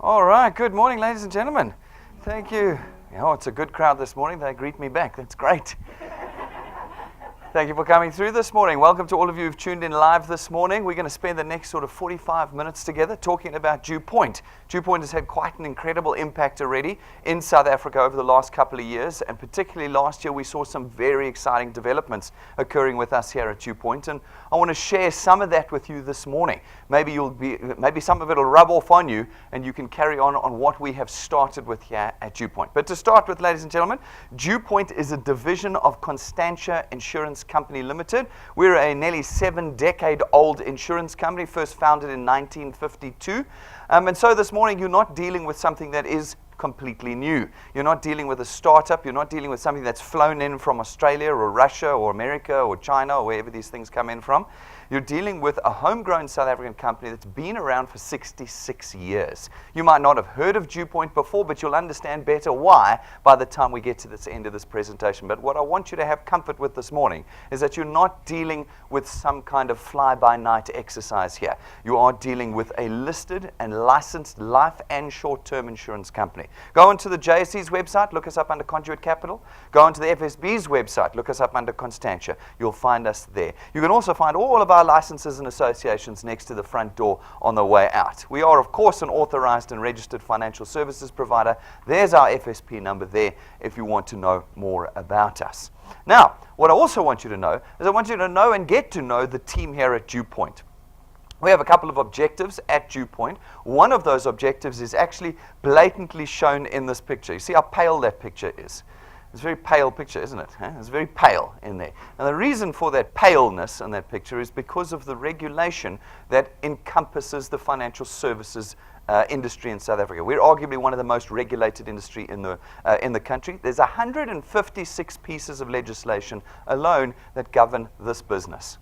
All right, good morning, ladies and gentlemen. Thank you. Oh, it's a good crowd this morning. They greet me back. That's great. Thank you for coming through this morning. Welcome to all of you who've tuned in live this morning. We're going to spend the next sort of 45 minutes together talking about DuePoint. DuePoint has had quite an incredible impact already in South Africa over the last couple of years, and particularly last year we saw some very exciting developments occurring with us here at DuePoint, and I want to share some of that with you this morning. Maybe some of it will rub off on you and you can carry on what we have started with here at DuePoint. But to start with, ladies and gentlemen, DuePoint is a division of Constantia Insurance Company Limited. We're a nearly 7-decade-old insurance company, first founded in 1952. And so this morning, you're not dealing with something that is completely new. You're not dealing with a startup. You're not dealing with something that's flown in from Australia or Russia or America or China or wherever these things come in from. You're dealing with a homegrown South African company that's been around for 66 years. You might not have heard of DuePoint before, but you'll understand better why by the time we get to this end of this presentation. But what I want you to have comfort with this morning is that you're not dealing with some kind of fly-by-night exercise here. You are dealing with a listed and licensed life and short-term insurance company. Go onto the JSE's website, look us up under Conduit Capital. Go onto the FSB's website, look us up under Constantia. You'll find us there. You can also find all of our licenses and associations next to the front door on the way out. We are, of course, an authorized and registered financial services provider. There's our FSP number there if you want to know more about us. Now, what I also want you to know is I want you to know and get to know the team here at DuePoint. We have a couple of objectives at DuePoint. One of those objectives is actually blatantly shown in this picture. You see how pale that picture is? It's a very pale picture, isn't it? It's very pale in there. And the reason for that paleness in that picture is because of the regulation that encompasses the financial services industry in South Africa. We're arguably one of the most regulated industry in the country. There's 156 pieces of legislation alone that govern this business.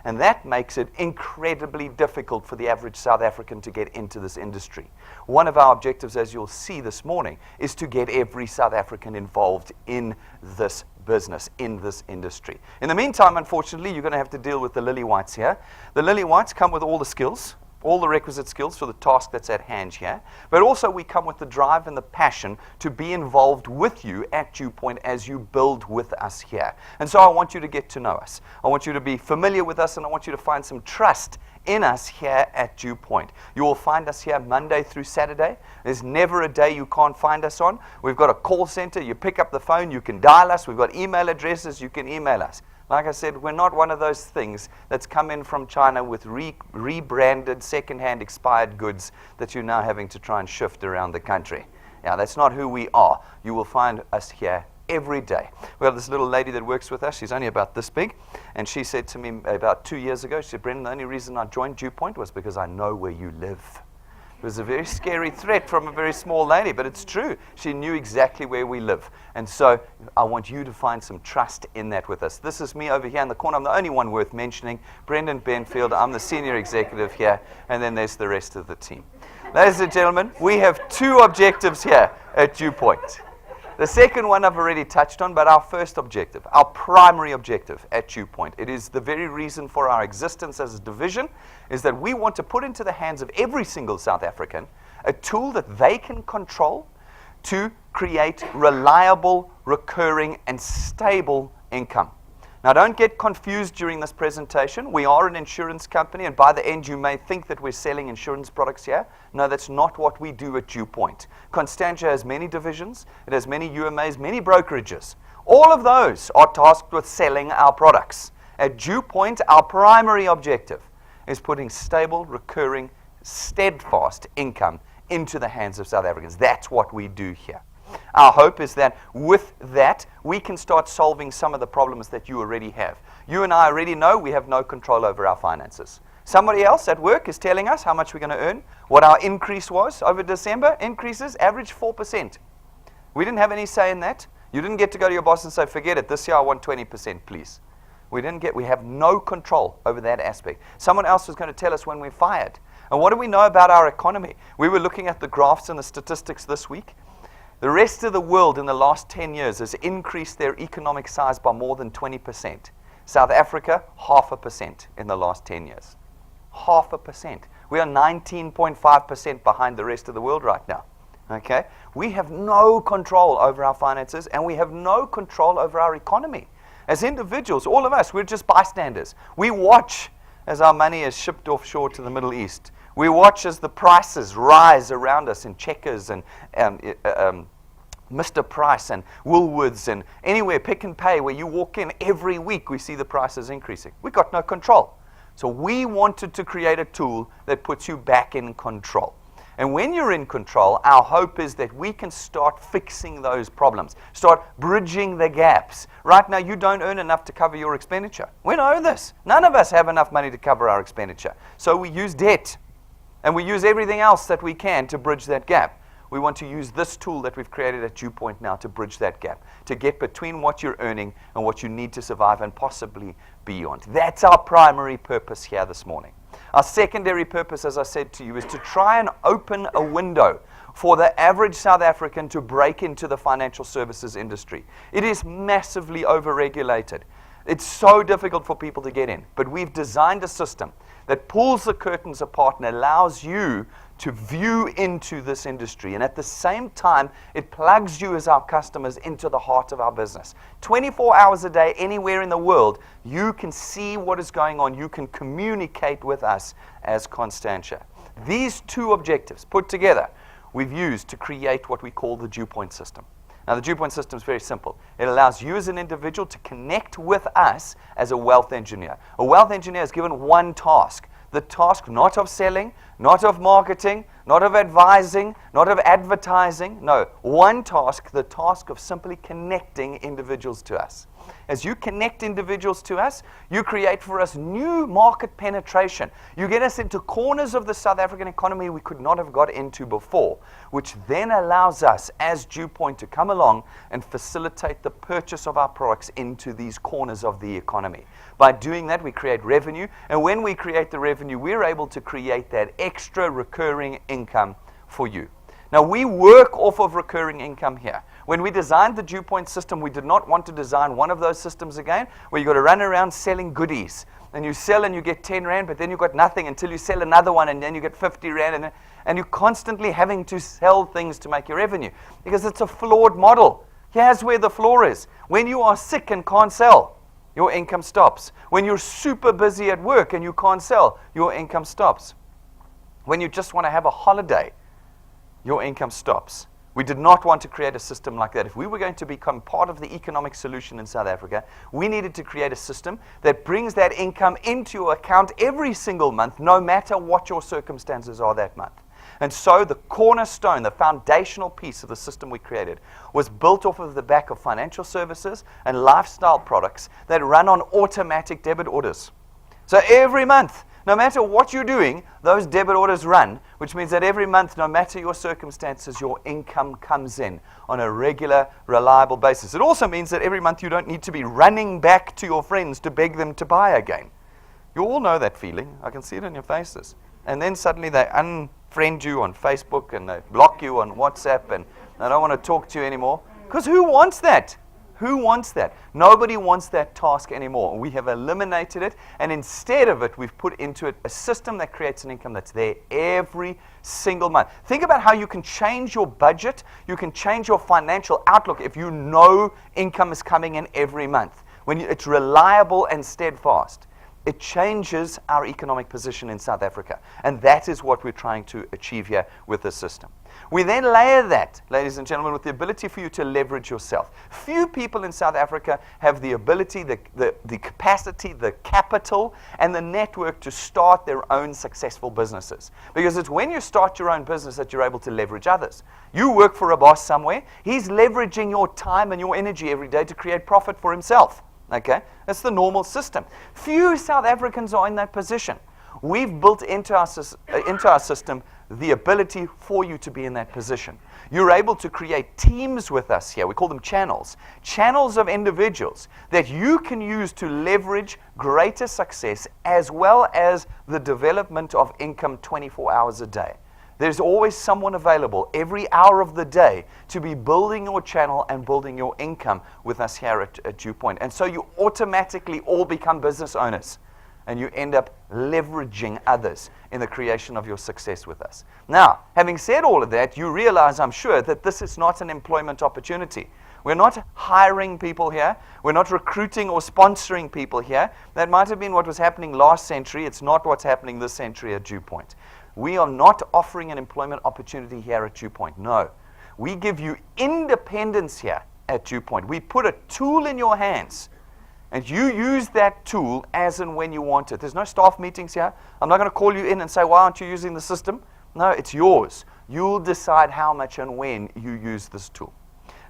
And that makes it incredibly difficult for the average South African to get into this industry. One of our objectives, as you'll see this morning, is to get every South African involved in this business, in this industry. In the meantime, unfortunately, you're going to have to deal with the lily whites here. The lily whites come with all the skills, all the requisite skills for the task that's at hand here, but also we come with the drive and the passion to be involved with you at DuePoint as you build with us here. And so I want you to get to know us. I want you to be familiar with us, and I want you to find some trust in us here at DuePoint. You will find us here Monday through Saturday. There's never a day you can't find us on. We've got a call center. You pick up the phone, you can dial us. We've got email addresses, you can email us. Like I said, we're not one of those things that's come in from China with rebranded, second-hand, expired goods that you're now having to try and shift around the country. Yeah, that's not who we are. You will find us here every day. We have this little lady that works with us. She's only about this big. And she said to me about 2 years ago, she said, "Brendan, the only reason I joined DuePoint was because I know where you live." It was a very scary threat from a very small lady, but it's true. She knew exactly where we live. And so I want you to find some trust in that with us. This is me over here in the corner. I'm the only one worth mentioning. Brendan Benfield. I'm the senior executive here. And then there's the rest of the team. Ladies and gentlemen, we have two objectives here at DuePoint. The second one I've already touched on, but our first objective, our primary objective at DuePoint, it is the very reason for our existence as a division, is that we want to put into the hands of every single South African a tool that they can control to create reliable, recurring, and stable income. Now, don't get confused during this presentation. We are an insurance company, and by the end, you may think that we're selling insurance products here. No, that's not what we do at DuePoint. Constantia has many divisions. It has many UMAs, many brokerages. All of those are tasked with selling our products. At DuePoint, our primary objective is putting stable, recurring, steadfast income into the hands of South Africans. That's what we do here. Our hope is that with that, we can start solving some of the problems that you already have. You and I already know we have no control over our finances. Somebody else at work is telling us how much we're going to earn, what our increase was over December. Increases average 4%. We didn't have any say in that. You didn't get to go to your boss and say, "Forget it, this year I want 20%, please." We have no control over that aspect. Someone else was going to tell us when we're fired. And what do we know about our economy? We were looking at the graphs and the statistics this week. The rest of the world in the last 10 years has increased their economic size by more than 20%. South Africa, 0.5% in the last 10 years. 0.5%. We are 19.5% behind the rest of the world right now. Okay? We have no control over our finances, and we have no control over our economy. As individuals, all of us, we're just bystanders. We watch as our money is shipped offshore to the Middle East. We watch as the prices rise around us in Checkers and Mr. Price and Woolworths and anywhere, Pick and Pay, where you walk in every week, we see the prices increasing. We've got no control. So we wanted to create a tool that puts you back in control. And when you're in control, our hope is that we can start fixing those problems, start bridging the gaps. Right now, you don't earn enough to cover your expenditure. We know this. None of us have enough money to cover our expenditure. So we use debt, and we use everything else that we can to bridge that gap. We want to use this tool that we've created at DuePoint now to bridge that gap, to get between what you're earning and what you need to survive and possibly beyond. That's our primary purpose here this morning. Our secondary purpose, as I said to you, is to try and open a window for the average South African to break into the financial services industry. It is massively overregulated. It's so difficult for people to get in. But we've designed a system that pulls the curtains apart and allows you to view into this industry. And at the same time, it plugs you as our customers into the heart of our business. 24 hours a day, anywhere in the world, you can see what is going on. You can communicate with us as Constantia. These two objectives put together, we've used to create what we call the DuePoint system. Now, the DuePoint system is very simple. It allows you as an individual to connect with us as a wealth engineer. A wealth engineer is given one task. The task not of selling, not of marketing, not of advising, not of advertising. No, one task, the task of simply connecting individuals to us. As you connect individuals to us, you create for us new market penetration. You get us into corners of the South African economy we could not have got into before, which then allows us as DuePoint to come along and facilitate the purchase of our products into these corners of the economy. By doing that, we create revenue, and when we create the revenue, we're able to create that extra recurring income for you. Now, we work off of recurring income here. When we designed the DuePoint system, we did not want to design one of those systems again, where you've got to run around selling goodies. And you sell and you get 10 Rand, but then you've got nothing until you sell another one, and then you get 50 Rand, and you're constantly having to sell things to make your revenue, because it's a flawed model. Here's where the flaw is. When you are sick and can't sell, your income stops. When you're super busy at work and you can't sell, your income stops. When you just want to have a holiday, your income stops. We did not want to create a system like that. If we were going to become part of the economic solution in South Africa, we needed to create a system that brings that income into your account every single month, no matter what your circumstances are that month. And so the cornerstone, the foundational piece of the system we created was built off of the back of financial services and lifestyle products that run on automatic debit orders. So every month, no matter what you're doing, those debit orders run, which means that every month, no matter your circumstances, your income comes in on a regular, reliable basis. It also means that every month you don't need to be running back to your friends to beg them to buy again. You all know that feeling. I can see it in your faces. And then suddenly they unfriend you on Facebook and they block you on WhatsApp and they don't want to talk to you anymore. Because who wants that? Who wants that? Nobody wants that task anymore. We have eliminated it, and instead of it, we've put into it a system that creates an income that's there every single month. Think about how you can change your budget, you can change your financial outlook if you know income is coming in every month. When it's reliable and steadfast, it changes our economic position in South Africa, and that is what we're trying to achieve here with this system. We then layer that, ladies and gentlemen, with the ability for you to leverage yourself. Few people in South Africa have the ability, the capacity, the capital, and the network to start their own successful businesses. Because it's when you start your own business that you're able to leverage others. You work for a boss somewhere. He's leveraging your time and your energy every day to create profit for himself. Okay? That's the normal system. Few South Africans are in that position. We've built into our system the ability for you to be in that position. You're able to create teams with us here. We call them channels. Channels of individuals that you can use to leverage greater success as well as the development of income 24 hours a day. There's always someone available every hour of the day to be building your channel and building your income with us here at DuePoint. And so you automatically all become business owners. and you end up leveraging others in the creation of your success with us. Now, having said all of that, you realize, I'm sure, that this is not an employment opportunity. We're not hiring people here. We're not recruiting or sponsoring people here. That might have been what was happening last century. It's not what's happening this century at DuePoint. We are not offering an employment opportunity here at DuePoint. No. We give you independence here at DuePoint. We put a tool in your hands, and you use that tool as and when you want it. There's no staff meetings here. I'm not going to call you in and say, why aren't you using the system? No, it's yours. You'll decide how much and when you use this tool.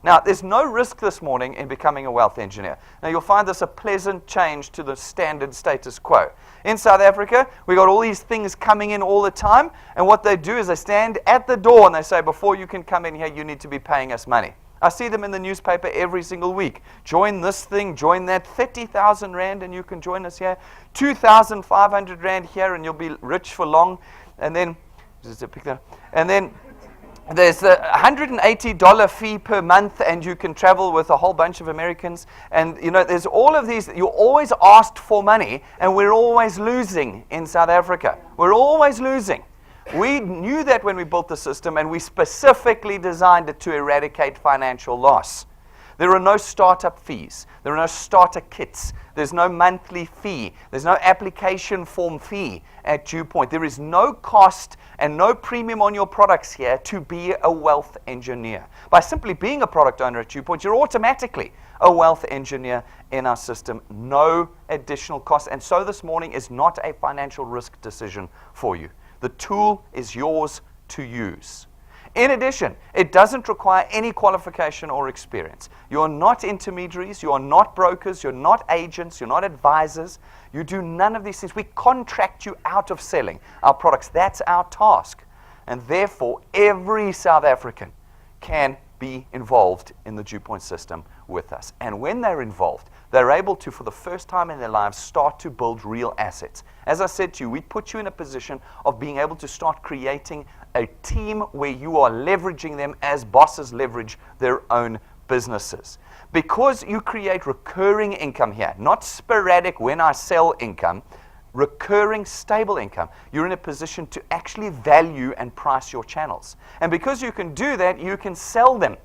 Now, there's no risk this morning in becoming a wealth engineer. Now, you'll find this a pleasant change to the standard status quo. In South Africa, we got all these things coming in all the time, and what they do is they stand at the door and they say, before you can come in here, you need to be paying us money. I see them in the newspaper every single week. Join this thing, join that, 30,000 Rand and you can join us here, 2,500 Rand here and you'll be rich for long. And then, there's a $180 fee per month and you can travel with a whole bunch of Americans. And, you know, there's all of these. You're always asked for money and we're always losing in South Africa. We're always losing. We knew that when we built the system and we specifically designed it to eradicate financial loss. There are no startup fees. There are no starter kits. There's no monthly fee. There's no application form fee at DuePoint. There is no cost and no premium on your products here to be a wealth engineer. By simply being a product owner at DuePoint, you're automatically a wealth engineer in our system. No additional cost. And so this morning is not a financial risk decision for you. The tool is yours to use. In addition, it doesn't require any qualification or experience. You're not intermediaries, you're not brokers, you're not agents, you're not advisors. You do none of these things. We contract you out of selling our products. That's our task. And therefore, every South African can be involved in the DuePoint system with us. And when they're involved, they're able to, for the first time in their lives, start to build real assets. As I said to you, we put you in a position of being able to start creating a team where you are leveraging them as bosses leverage their own businesses. Because you create recurring income here, not sporadic when I sell income, recurring stable income, you're in a position to actually value and price your channels. And because you can do that, you can sell them.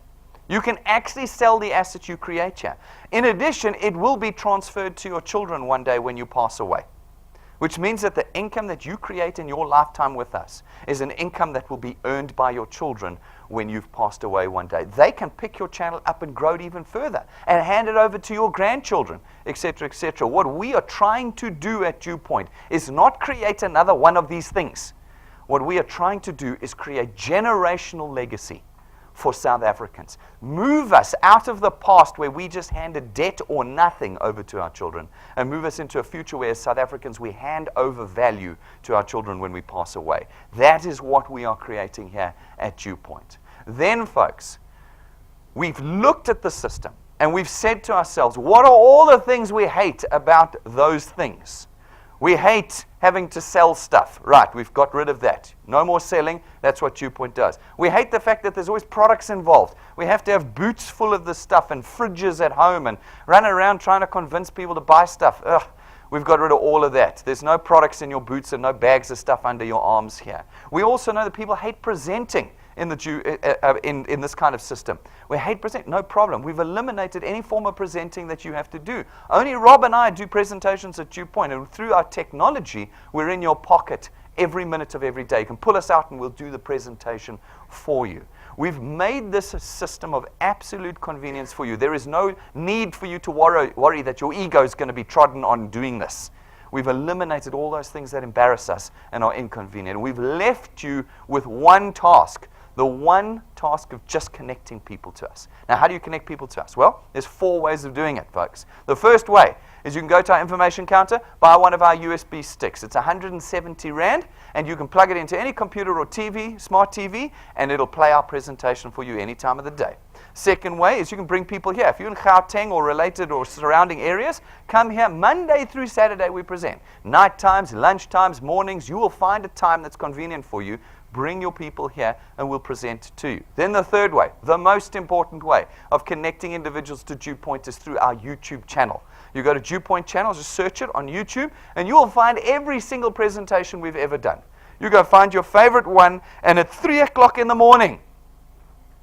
You can actually sell the assets you create here. In addition, it will be transferred to your children one day when you pass away, which means that the income that you create in your lifetime with us is an income that will be earned by your children when you've passed away one day. They can pick your channel up and grow it even further and hand it over to your grandchildren, etc., etc. What we are trying to do at DuePoint is not create another one of these things. What we are trying to do is create generational legacy for South Africans. Move us out of the past where we just handed debt or nothing over to our children and move us into a future where as South Africans we hand over value to our children when we pass away. That is what we are creating here at DuePoint. Then, folks, we've looked at the system and we've said to ourselves, what are all the things we hate about those things? We hate having to sell stuff. Right, we've got rid of that. No more selling. That's what DuePoint does. We hate the fact that there's always products involved. We have to have boots full of this stuff and fridges at home and run around trying to convince people to buy stuff. Ugh, we've got rid of all of that. There's no products in your boots and no bags of stuff under your arms here. We also know that people hate presenting in this kind of system. We hate presenting. No problem. We've eliminated any form of presenting that you have to do. Only Rob and I do presentations at DuePoint, and through our technology, we're in your pocket every minute of every day. You can pull us out and we'll do the presentation for you. We've made this a system of absolute convenience for you. There is no need for you to worry that your ego is going to be trodden on doing this. We've eliminated all those things that embarrass us and are inconvenient. We've left you with one task. The one task of just connecting people to us. Now, how do you connect people to us? Well, there's 4 ways of doing it, folks. The first way is you can go to our information counter, buy one of our USB sticks. It's 170 Rand, and you can plug it into any computer or TV, smart TV, and it'll play our presentation for you any time of the day. Second way is you can bring people here. If you're in Gauteng or related or surrounding areas, come here. Monday through Saturday we present. Night times, lunch times, mornings, you will find a time that's convenient for you. Bring your people here and we'll present to you. Then the third way, the most important way of connecting individuals to DuePoint is through our YouTube channel. You go to DuePoint channel, just search it on YouTube, and you will find every single presentation we've ever done. You go find your favorite one, and at 3 o'clock in the morning,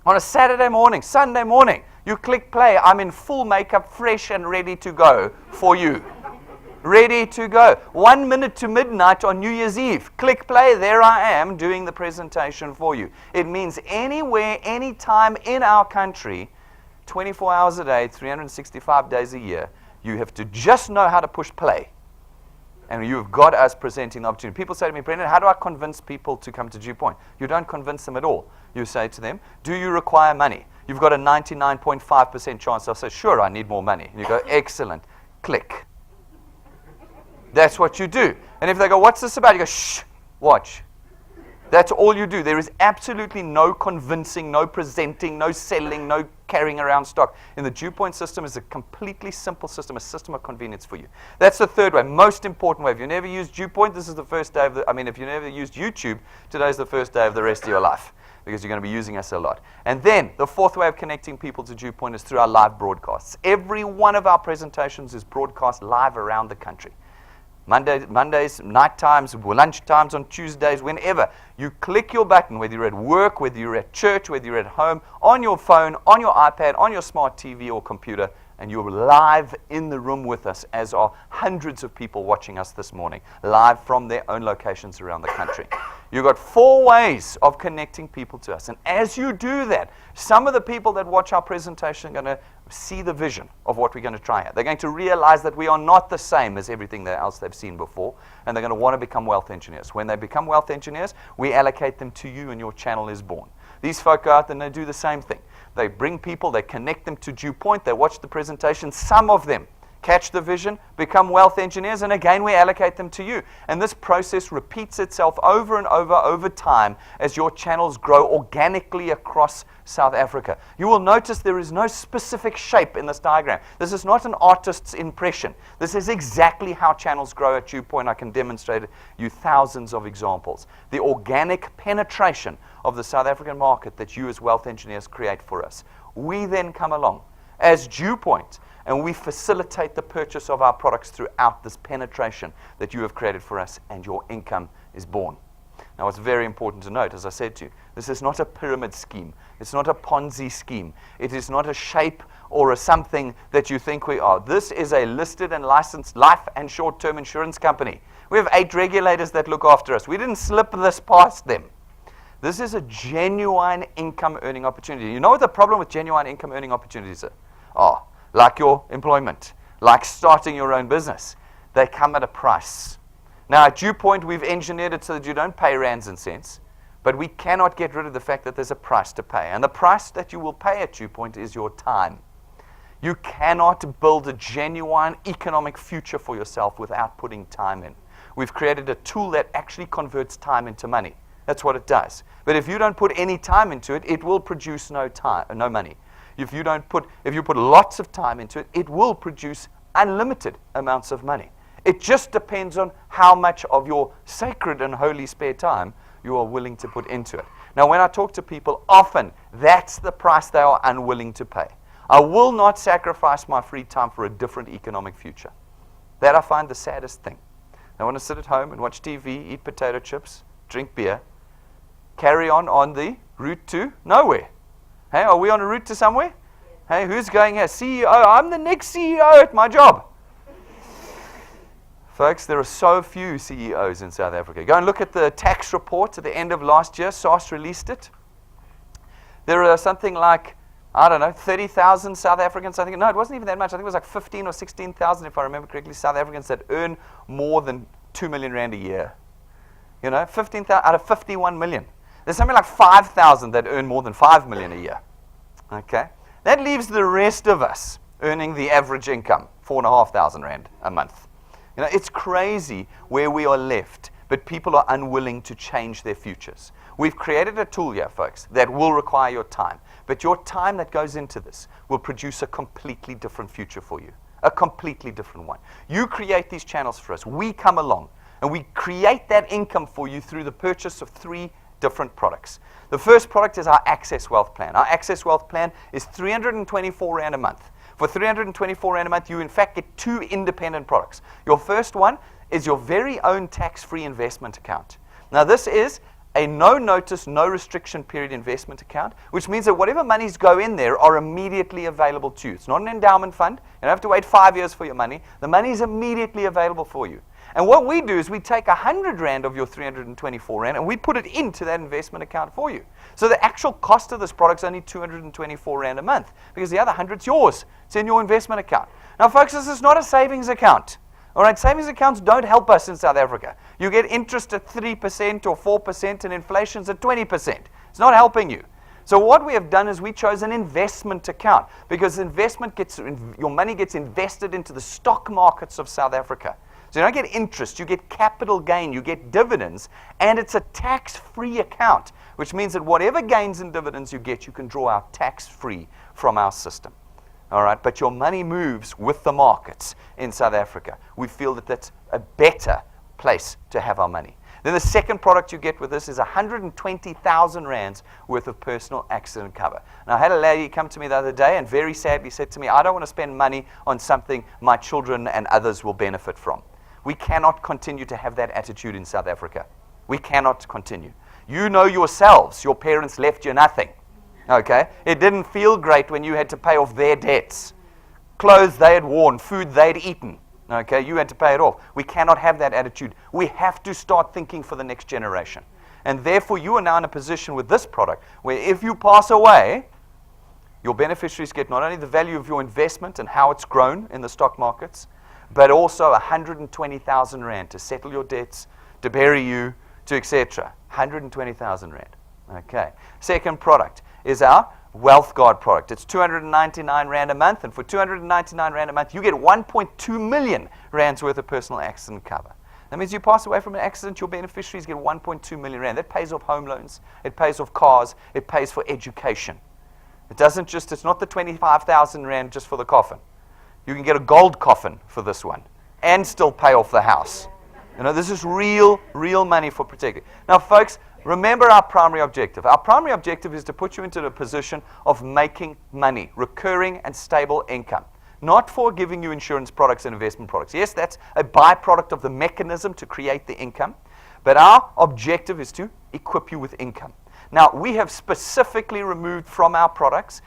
on a Saturday morning, Sunday morning, you click play. I'm in full makeup, fresh and ready to go for you. Ready to go. 1 minute to midnight on New Year's Eve. Click play. There I am doing the presentation for you. It means anywhere, anytime in our country, 24 hours a day, 365 days a year, you have to just know how to push play. And you've got us presenting the opportunity. People say to me, Brendan, how do I convince people to come to DuePoint? You don't convince them at all. You say to them, do you require money? You've got a 99.5% chance. They'll say, sure, I need more money. And you go, excellent. Click. That's what you do. And if they go, what's this about? You go, shh, watch. That's all you do. There is absolutely no convincing, no presenting, no selling, no carrying around stock. In the DuePoint system is a completely simple system, a system of convenience for you. That's the third way, most important way. If you never used DuePoint, this is the first day of the, if you never used YouTube, today's the first day of the rest of your life, because you're going to be using us a lot. And then the fourth way of connecting people to DuePoint is through our live broadcasts. Every one of our presentations is broadcast live around the country. Mondays, night times, lunch times on Tuesdays, whenever. You click your button, whether you're at work, whether you're at church, whether you're at home, on your phone, on your iPad, on your smart TV or computer, and you're live in the room with us, as are hundreds of people watching us this morning, live from their own locations around the country. You've got 4 ways of connecting people to us. And as you do that, some of the people that watch our presentation are going to see the vision of what we're going to try out. They're going to realize that we are not the same as everything else they've seen before, and they're going to want to become wealth engineers. When they become wealth engineers, we allocate them to you, and your channel is born. These folk go out and they do the same thing. They bring people, they connect them to DuePoint, they watch the presentation. Some of them catch the vision, become wealth engineers, and again we allocate them to you. And this process repeats itself over and over time as your channels grow organically across South Africa. You will notice there is no specific shape in this diagram. This is not an artist's impression. This is exactly how channels grow at DuePoint. I can demonstrate you thousands of examples. The organic penetration of the South African market that you as wealth engineers create for us. We then come along as DuePoint, and we facilitate the purchase of our products throughout this penetration that you have created for us, and your income is born. Now, what's very important to note, as I said to you, this is not a pyramid scheme. It's not a Ponzi scheme. It is not a shape or a something that you think we are. This is a listed and licensed life and short-term insurance company. We have 8 regulators that look after us. We didn't slip this past them. This is a genuine income earning opportunity. You know what the problem with genuine income earning opportunities are? Like your employment, like starting your own business. They come at a price. Now, at DuePoint, we've engineered it so that you don't pay rands and cents, but we cannot get rid of the fact that there's a price to pay. And the price that you will pay at DuePoint is your time. You cannot build a genuine economic future for yourself without putting time in. We've created a tool that actually converts time into money. That's what it does. But if you don't put any time into it, it will produce no money. If you put lots of time into it, it will produce unlimited amounts of money. It just depends on how much of your sacred and holy spare time you are willing to put into it. Now, when I talk to people, often that's the price they are unwilling to pay. I will not sacrifice my free time for a different economic future. That I find the saddest thing. I want to sit at home and watch TV, eat potato chips, drink beer, carry on the route to nowhere. Hey, are we on a route to somewhere? Hey, who's going here? CEO. I'm the next CEO at my job. Folks, there are so few CEOs in South Africa. Go and look at the tax report at the end of last year. SARS released it. There are something like, 30,000 South Africans. I think, no, it wasn't even that much. I think it was like 15 or 16,000, if I remember correctly, South Africans that earn more than 2 million rand a year. 15,000 out of 51 million. There's something like 5,000 that earn more than 5 million a year. Okay? That leaves the rest of us earning the average income, 4,500 rand a month. It's crazy where we are left, but people are unwilling to change their futures. We've created a tool here, folks, that will require your time. But your time that goes into this will produce a completely different future for you, a completely different one. You create these channels for us. We come along, and we create that income for you through the purchase of 3 different products. The first product is our Access Wealth Plan. Our Access Wealth Plan is 324 Rand a month. For 324 Rand a month, you in fact get 2 independent products. Your first one is your very own tax-free investment account. Now this is a no-notice, no-restriction period investment account, which means that whatever monies go in there are immediately available to you. It's not an endowment fund. You don't have to wait 5 years for your money. The money is immediately available for you. And what we do is we take 100 Rand of your 324 Rand and we put it into that investment account for you. So the actual cost of this product is only 224 Rand a month because the other 100's yours. It's in your investment account. Now, folks, this is not a savings account. All right, savings accounts don't help us in South Africa. You get interest at 3% or 4% and inflation's at 20%. It's not helping you. So what we have done is we chose an investment account because your money gets invested into the stock markets of South Africa. So you don't get interest, you get capital gain, you get dividends, and it's a tax-free account, which means that whatever gains and dividends you get, you can draw out tax-free from our system. All right, but your money moves with the markets in South Africa. We feel that that's a better place to have our money. Then the second product you get with this is 120,000 Rands worth of personal accident cover. Now, I had a lady come to me the other day and very sadly said to me, I don't want to spend money on something my children and others will benefit from. We cannot continue to have that attitude in South Africa. We cannot continue. You know yourselves, your parents left you nothing. Okay? It didn't feel great when you had to pay off their debts. Clothes they had worn, food they'd eaten. Okay? You had to pay it off. We cannot have that attitude. We have to start thinking for the next generation. And therefore, you are now in a position with this product where if you pass away, your beneficiaries get not only the value of your investment and how it's grown in the stock markets, but also 120,000 Rand to settle your debts, to bury you, to etc. 120,000 Rand. Okay. Second product is our Wealth Guard product. It's 299 Rand a month, and for 299 Rand a month, you get 1.2 million Rands worth of personal accident cover. That means you pass away from an accident, your beneficiaries get 1.2 million Rand. That pays off home loans, it pays off cars, it pays for education. It's not the 25,000 Rand just for the coffin. You can get a gold coffin for this one and still pay off the house. You know, this is real money for protecting. Now, folks, remember our primary objective. Our primary objective is to put you into the position of making money, recurring and stable income. Not for giving you insurance products and investment products. Yes, that's a byproduct of the mechanism to create the income. But our objective is to equip you with income. Now, we have specifically removed from our products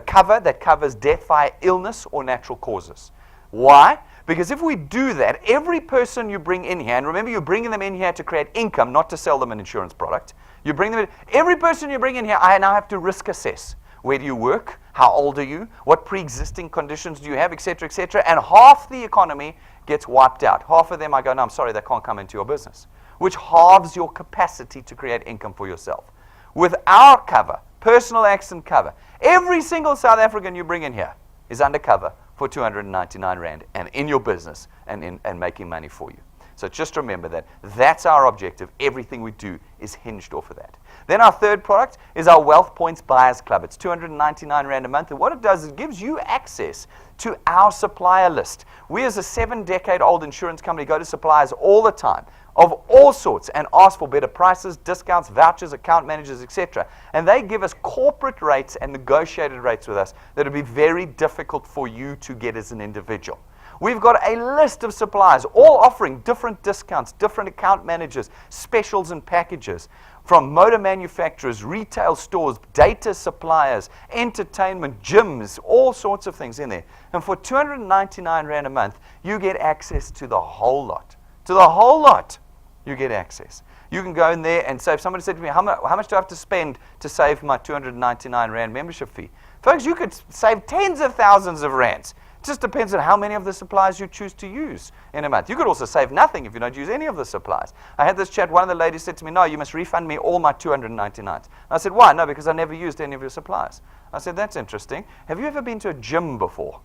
cover that covers death via illness or natural causes. Why? Because if we do that, every person you bring in here, and remember you're bringing them in here to create income, not to sell them an insurance product. You bring them in, every person you bring in here, I now have to risk assess. Where do you work? How old are you? What pre-existing conditions do you have, etc., etc. And half the economy gets wiped out. Half of them I go, no, I'm sorry, they can't come into your business, which halves your capacity to create income for yourself. With our cover, personal accident cover, every single South African you bring in here is undercover for 299 Rand and in your business and making money for you. So just remember that. That's our objective. Everything we do is hinged off of that. Then our third product is our Wealth Points Buyers Club. It's 299 Rand a month. And what it does is it gives you access to our supplier list. We as a 7-decade-old insurance company go to suppliers all the time of all sorts and ask for better prices, discounts, vouchers, account managers, etc. And they give us corporate rates and negotiated rates with us that would be very difficult for you to get as an individual. We've got a list of suppliers all offering different discounts, different account managers, specials and packages from motor manufacturers, retail stores, data suppliers, entertainment, gyms, all sorts of things in there. And for 299 Rand a month, you get access to the whole lot. To the whole lot, you get access. You can go in there and say, if somebody said to me, how much do I have to spend to save my 299 Rand membership fee? Folks, you could save tens of thousands of Rands. It just depends on how many of the supplies you choose to use in a month. You could also save nothing if you don't use any of the supplies. I had this chat. One of the ladies said to me, no, you must refund me all my 299s. I said, why? No, because I never used any of your supplies. I said, that's interesting. Have you ever been to a gym before?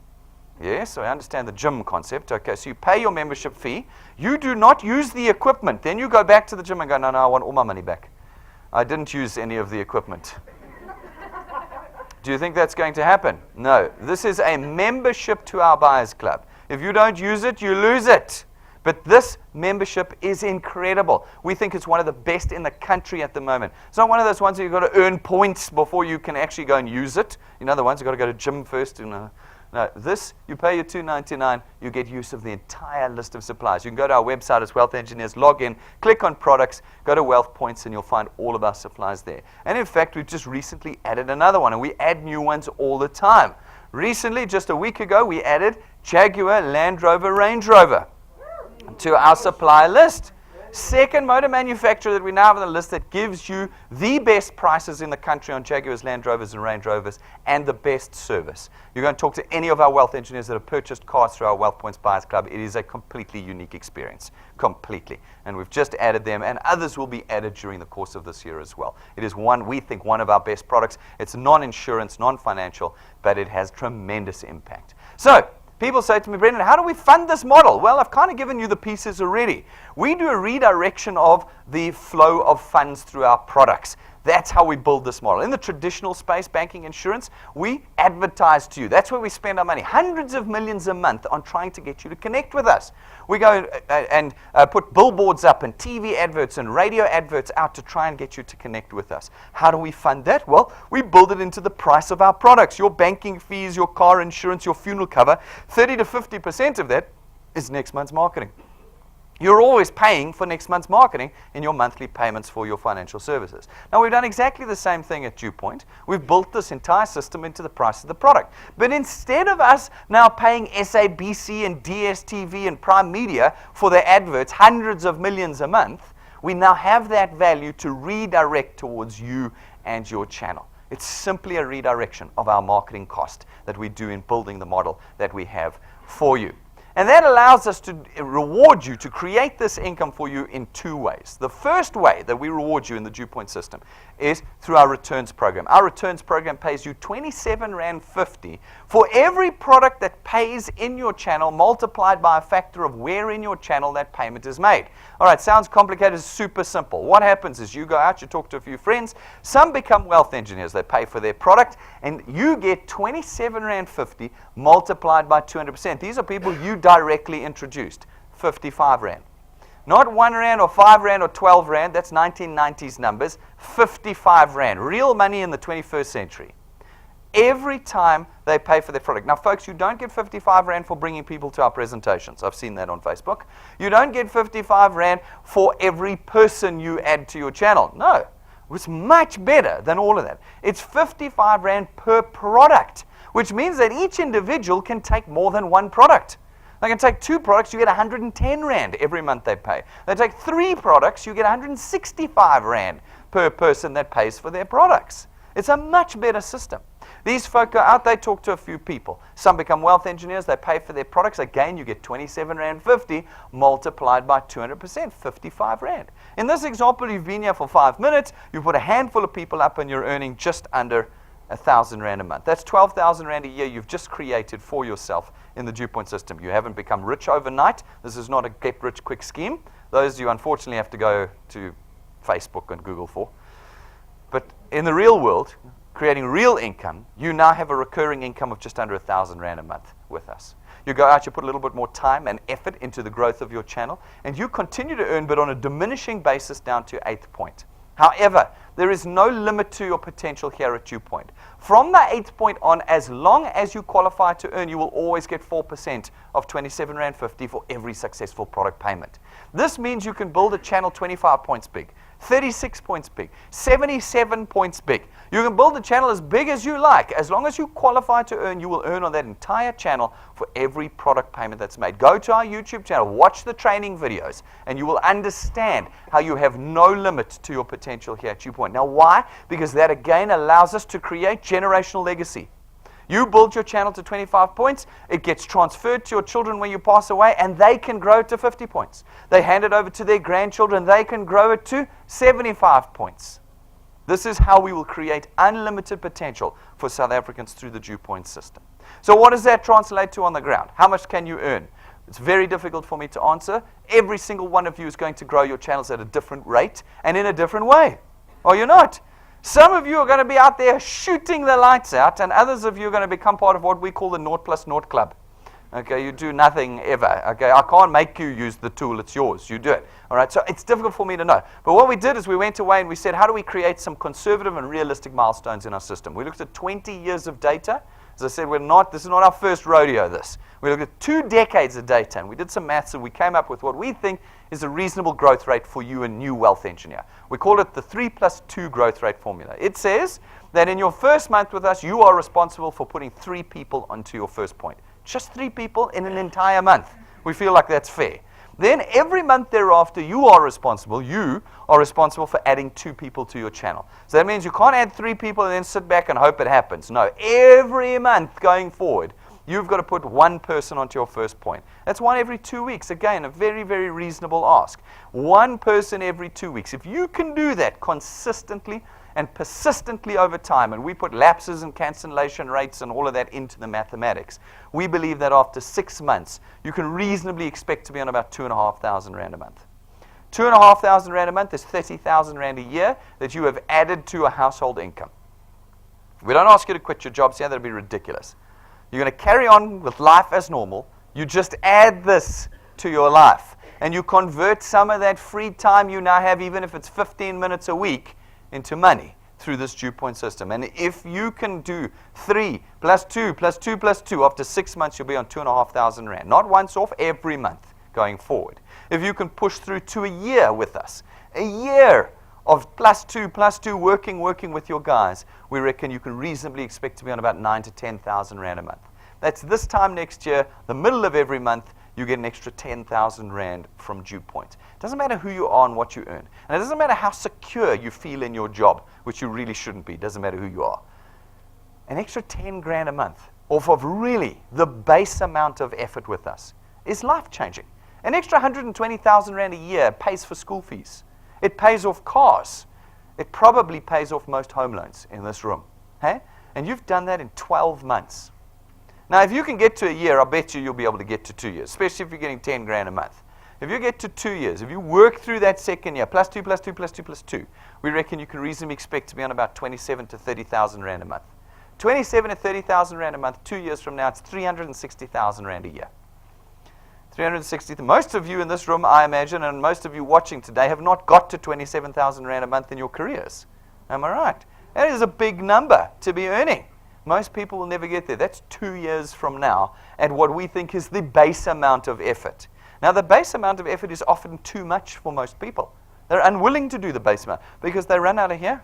Yes, so I understand the gym concept. Okay, so you pay your membership fee. You do not use the equipment. Then you go back to the gym and go, no, I want all my money back. I didn't use any of the equipment. Do you think that's going to happen? No. This is a membership to our Buyers Club. If you don't use it, you lose it. But this membership is incredible. We think it's one of the best in the country at the moment. It's not one of those ones where you've got to earn points before you can actually go and use it. You know, the ones you've got to go to gym first. No, this, you pay your $2.99, you get use of the entire list of supplies. You can go to our website as Wealth Engineers, log in, click on products, go to Wealth Points, and you'll find all of our supplies there. And in fact, we've just recently added another one, and we add new ones all the time. Recently, just a week ago, we added Jaguar, Land Rover, Range Rover to our supply list. Second motor manufacturer that we now have on the list that gives you the best prices in the country on Jaguars, Land Rovers, and Range Rovers, and the best service. You're going to talk to any of our wealth engineers that have purchased cars through our Wealth Points Buyers Club. It is a completely unique experience. Completely. And we've just added them, and others will be added during the course of this year as well. It is we think, one of our best products. It's non-insurance, non-financial, but it has tremendous impact. So, people say to me, Brendan, how do we fund this model? Well, I've kind of given you the pieces already. We do a redirection of the flow of funds through our products. That's how we build this model. In the traditional space, banking, insurance, we advertise to you. That's where we spend our money. Hundreds of millions a month on trying to get you to connect with us. We go and put billboards up and TV adverts and radio adverts out to try and get you to connect with us. How do we fund that? Well, we build it into the price of our products. Your banking fees, your car insurance, your funeral cover, 30 to 50% of that is next month's marketing. You're always paying for next month's marketing in your monthly payments for your financial services. Now, we've done exactly the same thing at DuePoint. We've built this entire system into the price of the product. But instead of us now paying SABC and DSTV and Prime Media for their adverts, hundreds of millions a month, we now have that value to redirect towards you and your channel. It's simply a redirection of our marketing cost that we do in building the model that we have for you. And that allows us to reward you, to create this income for you in two ways. The first way that we reward you in the DuePoint system is through our returns program. Our returns program pays you R27.50 for every product that pays in your channel, multiplied by a factor of where in your channel that payment is made. All right, sounds complicated, it's super simple. What happens is you go out, you talk to a few friends, some become wealth engineers, they pay for their product, and you get R27.50 multiplied by 200%. These are people you directly introduced, 55 Rand. Not 1 Rand or 5 Rand or 12 Rand, that's 1990s numbers, 55 Rand, real money in the 21st century. Every time they pay for their product. Now, folks, you don't get 55 Rand for bringing people to our presentations. I've seen that on Facebook. You don't get 55 Rand for every person you add to your channel. No, it's much better than all of that. It's 55 Rand per product, which means that each individual can take more than one product. They can take 2 products, you get 110 Rand every month they pay. They take 3 products, you get 165 Rand per person that pays for their products. It's a much better system. These folk go out, they talk to a few people. Some become wealth engineers, they pay for their products. Again, you get R27.50 multiplied by 200%, 55 Rand. In this example, you've been here for 5 minutes, you put a handful of people up and you're earning just under 1,000 Rand a month. That's 12,000 Rand a year you've just created for yourself in the DuePoint system. You haven't become rich overnight. This is not a get-rich-quick scheme. Those you unfortunately have to go to Facebook and Google for. But in the real world, creating real income, you now have a recurring income of just under 1,000 Rand a month with us. You go out, you put a little bit more time and effort into the growth of your channel, and you continue to earn, but on a diminishing basis down to 8th point. However, there is no limit to your potential here at DuePoint. From the 8th point on, as long as you qualify to earn, you will always get 4% of R27.50 for every successful product payment. This means you can build a channel 25 points big, 36 points big, 77 points big. You can build a channel as big as you like. As long as you qualify to earn, you will earn on that entire channel for every product payment that's made. Go to our YouTube channel, watch the training videos, and you will understand how you have no limit to your potential here at DuePoint. Now, why? Because that, again, allows us to create generational legacy. You build your channel to 25 points, it gets transferred to your children when you pass away, and they can grow it to 50 points. They hand it over to their grandchildren, they can grow it to 75 points. This is how we will create unlimited potential for South Africans through the DuePoint system. So what does that translate to on the ground? How much can you earn? It's very difficult for me to answer. Every single one of you is going to grow your channels at a different rate and in a different way. Or you're not. Some of you are going to be out there shooting the lights out, and others of you are going to become part of what we call the 0+0 Club. Okay, you do nothing ever. Okay, I can't make you use the tool. It's yours. You do it. All right, so it's difficult for me to know. But what we did is we went away and we said, how do we create some conservative and realistic milestones in our system? We looked at 20 years of data. As I said, this is not our first rodeo, this. We looked at 2 decades of data, and we did some maths, and we came up with what we think is a reasonable growth rate for you, a new wealth engineer. We call it the 3+2 growth rate formula. It says that in your first month with us, you are responsible for putting 3 people onto your first point. Just 3 people in an entire month. We feel like that's fair. Then every month thereafter, you are responsible for adding 2 people to your channel. So that means you can't add 3 people and then sit back and hope it happens. No, every month going forward, you've got to put 1 person onto your first point. That's 1 every 2 weeks. Again, a very, very reasonable ask. 1 person every 2 weeks. If you can do that consistently and persistently over time, and we put lapses and cancellation rates and all of that into the mathematics, we believe that after 6 months, you can reasonably expect to be on about 2,500 Rand a month. 2,500 Rand a month is 30,000 Rand a year that you have added to a household income. We don't ask you to quit your jobs here. That would be ridiculous. You're going to carry on with life as normal. You just add this to your life, and you convert some of that free time you now have, even if it's 15 minutes a week, into money through this DuePoint system. And if you can do 3 plus 2 plus 2 plus 2, after 6 months, you'll be on 2,500 Rand. Not once off, every month going forward. If you can push through to a year with us, a year of plus 2 working with your guys, we reckon you can reasonably expect to be on about 9,000 to 10,000 Rand a month. That's this time next year, the middle of every month, you get an extra 10,000 Rand from DuePoint. It doesn't matter who you are and what you earn. And it doesn't matter how secure you feel in your job, which you really shouldn't be. It doesn't matter who you are. An extra 10 grand a month off of really the base amount of effort with us is life-changing. An extra 120,000 Rand a year pays for school fees. It pays off cars. It probably pays off most home loans in this room. Hey? And you've done that in 12 months. Now, if you can get to a year, I bet you'll be able to get to 2 years, especially if you're getting 10 grand a month. If you get to 2 years, if you work through that second year, plus 2, plus 2, plus 2, plus 2, we reckon you can reasonably expect to be on about 27 to 30,000 Rand a month. 27 to 30,000 Rand a month, 2 years from now, it's 360,000 Rand a year. 360. Most of you in this room, I imagine, and most of you watching today have not got to 27,000 Rand a month in your careers. Am I right? That is a big number to be earning. Most people will never get there. That's 2 years from now at what we think is the base amount of effort. Now, the base amount of effort is often too much for most people. They're unwilling to do the base amount because they run out of here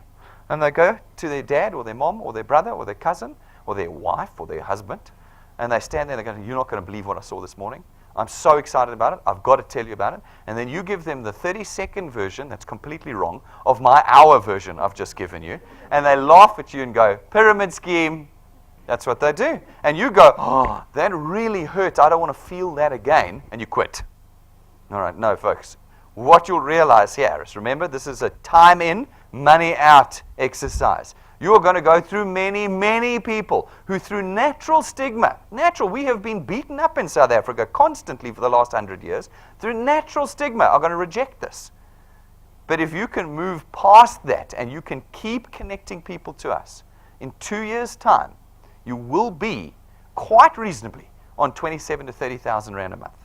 and they go to their dad or their mom or their brother or their cousin or their wife or their husband, and they stand there and they go, "You're not going to believe what I saw this morning. I'm so excited about it. I've got to tell you about it." And then you give them the 30-second version that's completely wrong of my hour version I've just given you, and they laugh at you and go, "Pyramid scheme." That's what they do. And you go, "Oh, that really hurt. I don't want to feel that again." And you quit. All right, no, folks. What you'll realize here is, remember, this is a time in, money out exercise. You are going to go through many, many people who, through natural stigma, we have been beaten up in South Africa constantly for the last 100 years, through natural stigma, are going to reject this. But if you can move past that and you can keep connecting people to us, in 2 years' time, you will be quite reasonably on 27 to 30,000 Rand a month.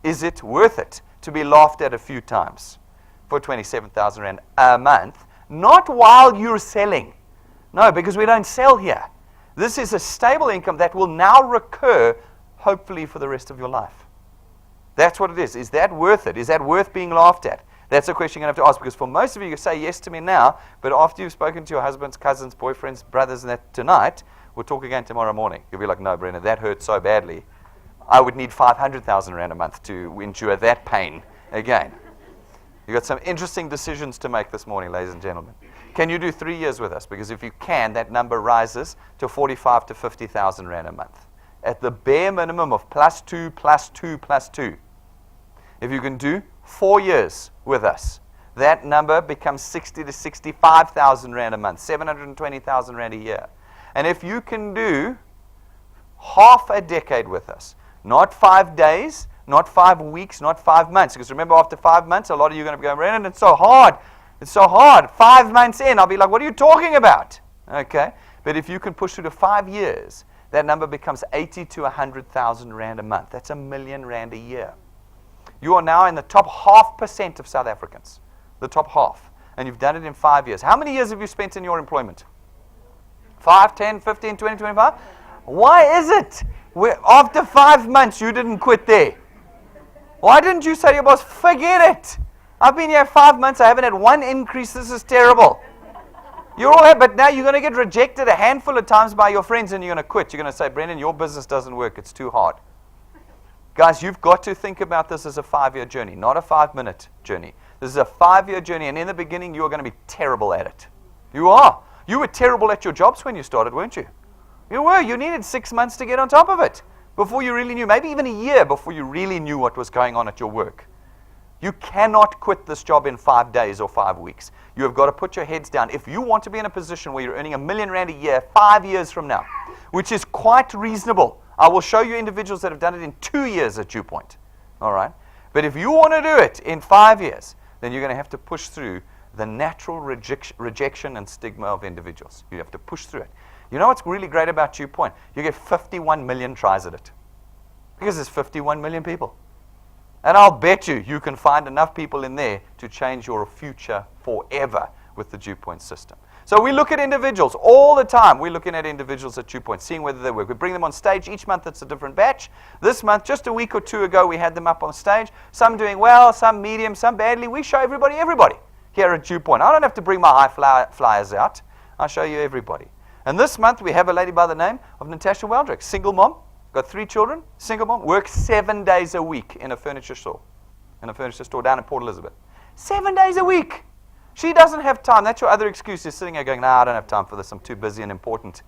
Is it worth it to be laughed at a few times for 27,000 Rand a month? Not while you're selling. No, because we don't sell here. This is a stable income that will now recur, hopefully, for the rest of your life. That's what it is. Is that worth it? Is that worth being laughed at? That's a question you're going to have to ask, because for most of you say yes to me now, but after you've spoken to your husbands, cousins, boyfriends, brothers, and that tonight, we'll talk again tomorrow morning. You'll be like, "No, Brendan, that hurt so badly. I would need 500,000 Rand a month to endure that pain again." You've got some interesting decisions to make this morning, ladies and gentlemen. Can you do 3 years with us? Because if you can, that number rises to 45 to 50,000 Rand a month. At the bare minimum of plus 2, plus 2, plus 2. If you can do 4 years with us, that number becomes 60 to 65,000 Rand a month, 720,000 Rand a year. And if you can do half a decade with us, not 5 days, not 5 weeks, not 5 months. Because remember, after 5 months, a lot of you are going to be going, "Brendan, it's so hard. It's so hard." 5 months in, I'll be like, "What are you talking about?" Okay? But if you can push through to 5 years, that number becomes 80 to 100,000 rand a month. That's R1,000,000 a year. You are now in the top 0.5% of South Africans, the top half, and you've done it in 5 years. How many years have you spent in your employment? 5, 10, 15, 20, 25? Why is it after 5 months you didn't quit there? Why didn't you say to your boss, forget it? I've been here 5 months, I haven't had one increase, this is terrible. You're all happy, but now you're going to get rejected a handful of times by your friends and you're going to quit. You're going to say, Brendan, your business doesn't work, it's too hard. Guys, you've got to think about this as a 5-year journey, not a 5-minute journey. This is a 5-year journey, and in the beginning, you are going to be terrible at it. You are. You were terrible at your jobs when you started, weren't you? You were. You needed 6 months to get on top of it before you really knew, maybe even a year before you really knew what was going on at your work. You cannot quit this job in 5 days or 5 weeks. You have got to put your heads down. If you want to be in a position where you're earning R1,000,000 a year 5 years from now, which is quite reasonable, I will show you individuals that have done it in 2 years at DuePoint. All right? But if you want to do it in 5 years, then you're going to have to push through the natural rejection and stigma of individuals. You have to push through it. You know what's really great about DuePoint? You get 51 million tries at it. Because there's 51 million people. And I'll bet you can find enough people in there to change your future forever with the DuePoint system. So we look at individuals all the time. We're looking at individuals at DuePoint, seeing whether they work. We bring them on stage. Each month it's a different batch. This month, just a week or two ago, we had them up on stage. Some doing well, some medium, some badly. We show everybody here at DuePoint. I don't have to bring my high flyers out. I show you everybody. And this month we have a lady by the name of Natasha Weldrick, single mom. Got 3 children, single mom, works 7 days a week in a furniture store. Down in Port Elizabeth. 7 days a week. She doesn't have time. That's your other excuse. You're sitting there going, I don't have time for this. I'm too busy and important.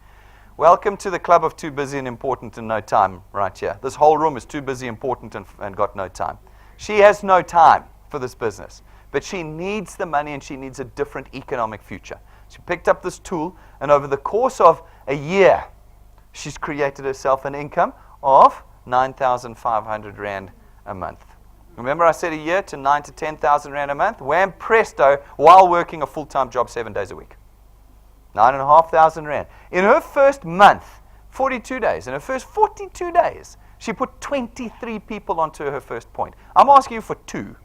Welcome to the club of too busy and important and no time right here. This whole room is too busy, important, and got no time. She has no time for this business. But she needs the money and she needs a different economic future. She picked up this tool, and over the course of a year, she's created herself an income of 9,500 Rand a month. Remember I said a year to 9,000 to 10,000 Rand a month? Wham, presto, while working a full-time job 7 days a week. 9,500 Rand. In her first month, 42 days, in her first 42 days, she put 23 people onto her first point. I'm asking you for 2.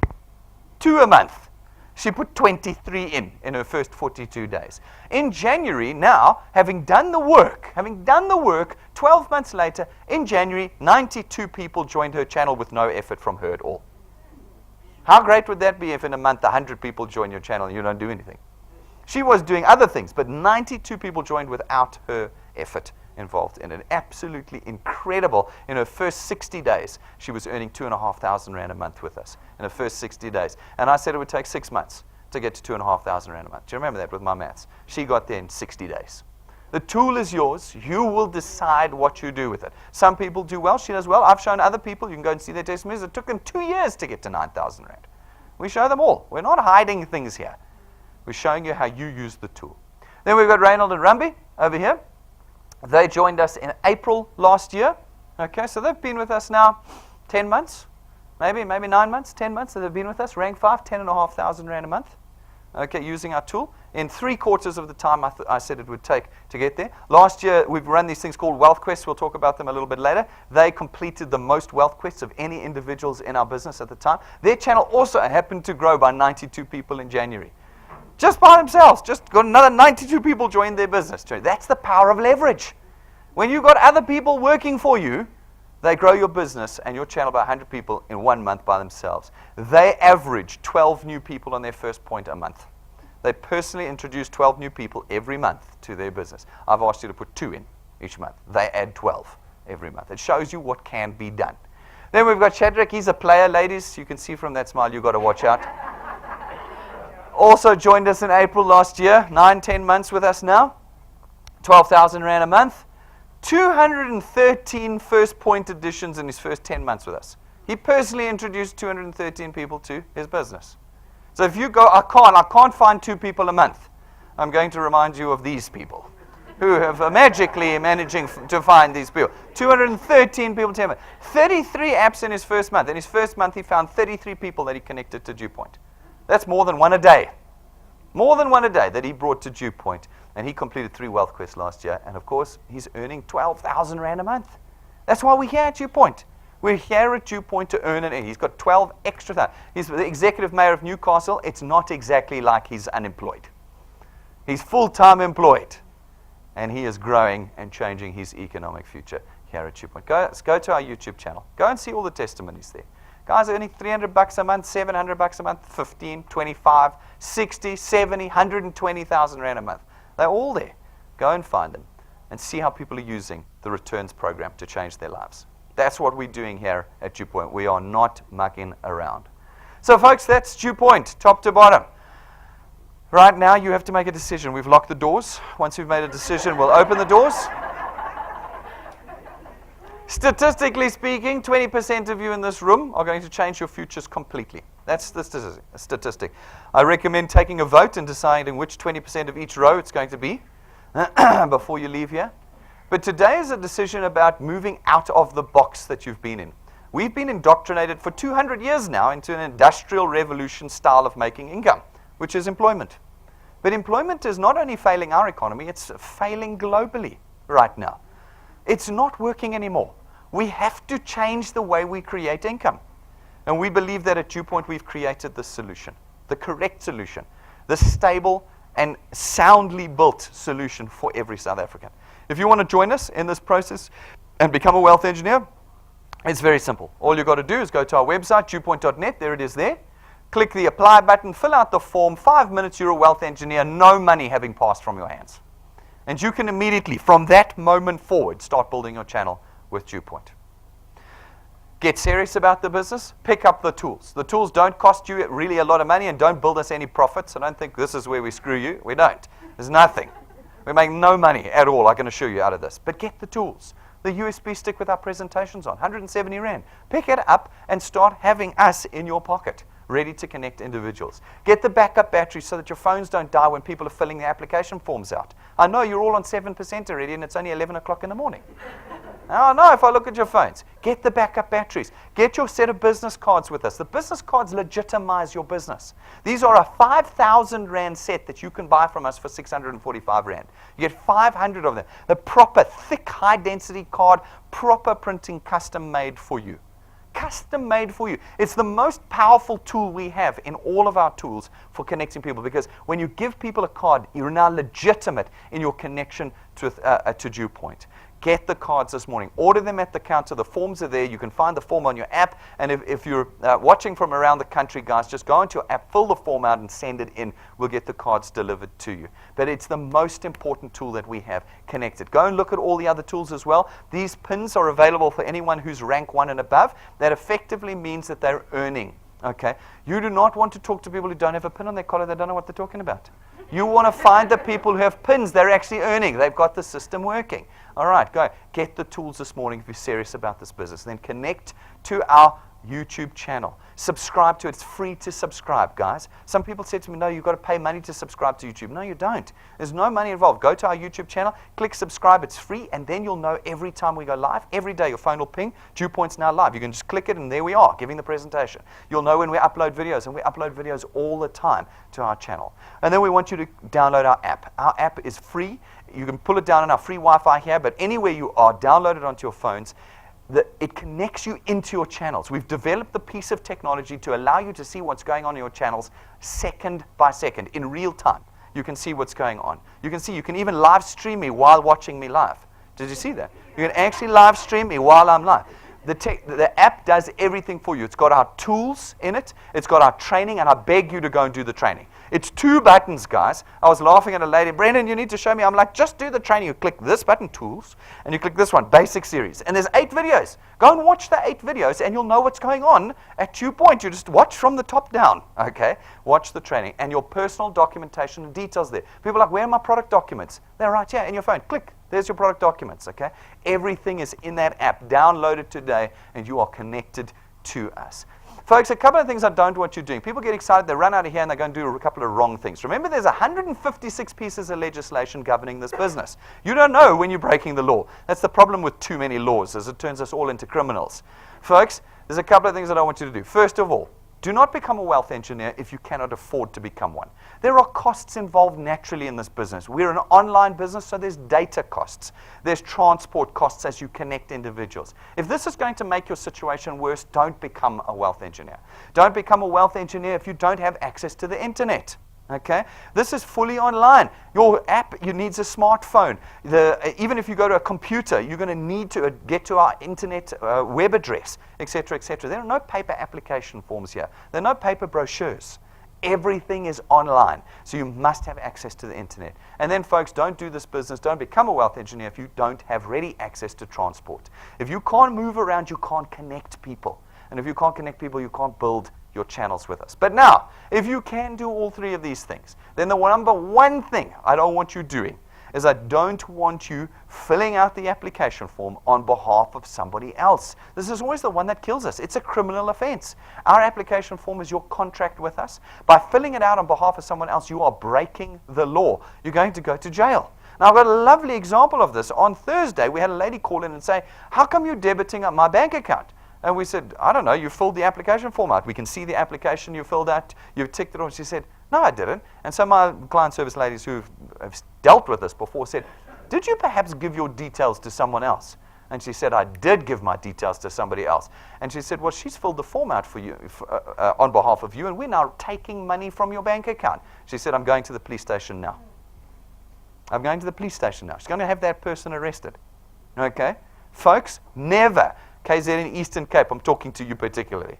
2 a month. She put 23 in her first 42 days. In January, now, having done the work, 12 months later, in January, 92 people joined her channel with no effort from her at all. How great would that be if in a month 100 people join your channel and you don't do anything? She was doing other things, but 92 people joined without her effort involved in it. Absolutely incredible. In her first 60 days, she was earning 2,500 Rand a month with us in her first 60 days. And I said it would take 6 months to get to 2,500 Rand a month. Do you remember that with my maths? She got there in 60 days. The tool is yours. You will decide what you do with it. Some people do well. She does well. I've shown other people. You can go and see their testimonies. It took them 2 years to get to 9,000 Rand. We show them all. We're not hiding things here. We're showing you how you use the tool. Then we've got Reynold and Rumby over here. They joined us in April last year. Okay, so they've been with us now 10 months, maybe 9 months, 10 months that they've been with us. Rank 5, 10,500 Rand a month. Okay, using our tool. In 3/4 of the time I said it would take to get there. Last year, we've run these things called Wealth Quests. We'll talk about them a little bit later. They completed the most Wealth Quests of any individuals in our business at the time. Their channel also happened to grow by 92 people in January. Just by themselves, just got another 92 people joined their business. That's the power of leverage. When you've got other people working for you, they grow your business and your channel by 100 people in 1 month by themselves. They average 12 new people on their first point a month. They personally introduce 12 new people every month to their business. I've asked you to put 2 in each month. They add 12 every month. It shows you what can be done. Then we've got Shadrach. He's a player, ladies. You can see from that smile, you've got to watch out. Also joined us in April last year, 9-10 months with us now, 12,000 Rand a month, 213 first point additions in his first 10 months with us. He personally introduced 213 people to his business. So if you go, I can't find 2 people a month, I'm going to remind you of these people who have magically managing to find these people. 213 people, 10 months. 33 apps in his first month. In his first month, he found 33 people that he connected to DuePoint. That's more than one a day. More than one a day that he brought to DuePoint. And he completed 3 wealth quests last year. And of course, he's earning 12,000 Rand a month. That's why we're here at DuePoint. We're here at DuePoint to earn it. He's got 12 extra thousand. He's the executive mayor of Newcastle. It's not exactly like he's unemployed. He's full-time employed. And he is growing and changing his economic future here at DuePoint. Go to our YouTube channel. Go and see all the testimonies there. Guys are earning $300 a month, $700 a month, 15, 25, 60, 70, 120,000 Rand a month. They're all there. Go and find them and see how people are using the returns program to change their lives. That's what we're doing here at DuePoint. We are not mucking around. So folks, that's DuePoint, top to bottom. Right now, you have to make a decision. We've locked the doors. Once we've made a decision, we'll open the doors. Statistically speaking, 20% of you in this room are going to change your futures completely. That's the statistic. I recommend taking a vote and deciding which 20% of each row it's going to be before you leave here. But today is a decision about moving out of the box that you've been in. We've been indoctrinated for 200 years now into an industrial revolution style of making income, which is employment. But employment is not only failing our economy, it's failing globally right now. It's not working anymore. We have to change the way we create income. And we believe that at DuePoint we've created the solution, the correct solution, the stable and soundly built solution for every South African. If you want to join us in this process and become a wealth engineer, it's very simple. All you've got to do is go to our website, DuePoint.net. There it is there. Click the apply button, fill out the form. 5 minutes, you're a wealth engineer, no money having passed from your hands. And you can immediately, from that moment forward, start building your channel with DuePoint. Get serious about the business, pick up the tools. The tools don't cost you really a lot of money and don't build us any profits. I don't think this is where we screw you. We don't. There's nothing. We make no money at all, I can assure you, out of this. But get the tools. The USB stick with our presentations on, 170 Rand. Pick it up and start having us in your pocket, ready to connect individuals. Get the backup battery so that your phones don't die when people are filling the application forms out. I know you're all on 7% already and it's only 11 o'clock in the morning. I know if I look at your phones. Get the backup batteries. Get your set of business cards with us. The business cards legitimize your business. These are a 5,000 Rand set that you can buy from us for 645 Rand. You get 500 of them. The proper, thick, high-density card, proper printing, custom made for you. Custom made for you. It's the most powerful tool we have in all of our tools for connecting people, because when you give people a card, you're now legitimate in your connection to DuePoint. Get the cards this morning. Order them at the counter. The forms are there. You can find the form on your app. And if you're watching from around the country, guys, just go into your app, fill the form out, and send it in. We'll get the cards delivered to you. But it's the most important tool that we have connected. Go and look at all the other tools as well. These pins are available for anyone who's rank 1 and above. That effectively means that they're earning. Okay? You do not want to talk to people who don't have a pin on their collar. They don't know what they're talking about. You want to find the people who have pins. They're actually earning. They've got the system working. All right, go. Get the tools this morning if you're serious about this business. Then connect to our YouTube channel. Subscribe to it. It's free to subscribe, guys. Some people said to me, no, you've got to pay money to subscribe to YouTube. No, you don't. There's no money involved. Go to our YouTube channel, click subscribe. It's free, and then you'll know every time we go live. Every day your phone will ping, DuePoint's now live. You can just click it, and there we are, giving the presentation. You'll know when we upload videos, and we upload videos all the time to our channel. And then we want you to download our app. Our app is free. You can pull it down on our free Wi-Fi here, but anywhere you are, download it onto your phones. It connects you into your channels. We've developed the piece of technology to allow you to see what's going on in your channels second by second, in real time. You can see what's going on. You can even live stream me while watching me live. Did you see that? You can actually live stream me while I'm live. The app does everything for you. It's got our tools in it. It's got our training, and I beg you to go and do the training. It's 2 buttons, guys. I was laughing at a lady, Brendan, you need to show me. I'm like, just do the training. You click this button, tools, and you click this one, basic series. And there's 8 videos. Go and watch the 8 videos, and you'll know what's going on at DuePoint. You just watch from the top down, okay? Watch the training, and your personal documentation and details there. People are like, where are my product documents? They're right here in your phone. Click. There's your product documents, okay? Everything is in that app. Download it today, and you are connected to us. Folks, a couple of things I don't want you doing. People get excited, they run out of here, and they go and do a couple of wrong things. Remember, there's 156 pieces of legislation governing this business. You don't know when you're breaking the law. That's the problem with too many laws, as it turns us all into criminals. Folks, there's a couple of things that I want you to do. First of all, Do not become a wealth engineer if you cannot afford to become one. There are costs involved naturally in this business. We're an online business, so there's data costs. There's transport costs as you connect individuals. If this is going to make your situation worse, don't become a wealth engineer. Don't become a wealth engineer if you don't have access to the internet. Okay, this is fully online. Your app, you needs a smartphone. Even if you go to a computer, you're going to need to get to our internet web address, etc., etc. There are no paper application forms here. There are no paper brochures. Everything is online, so you must have access to the internet. And then, folks, don't do this business, don't become a wealth engineer if you don't have ready access to transport. If you can't move around, you can't connect people. And if you can't connect people, you can't build your channels with us. But now, if you can do all three of these things, then the number one thing I don't want you doing is I don't want you filling out the application form on behalf of somebody else. This is always the one that kills us. It's a criminal offense. Our application form is your contract with us. By filling it out on behalf of someone else, you are breaking the law. You're going to go to jail. Now, I've got a lovely example of this. On Thursday, we had a lady call in and say, how come you're debiting up my bank account? And we said, I don't know, you filled the application form out. We can see the application you filled out. You ticked it off. She said, no, I didn't. And so my client service ladies who have dealt with this before said, did you perhaps give your details to someone else? And she said, I did give my details to somebody else. And she said, well, she's filled the form out for you on behalf of you, and we're now taking money from your bank account. She said, I'm going to the police station now. I'm going to the police station now. She's going to have that person arrested. Okay? Folks, never. KZ in Eastern Cape, I'm talking to you particularly.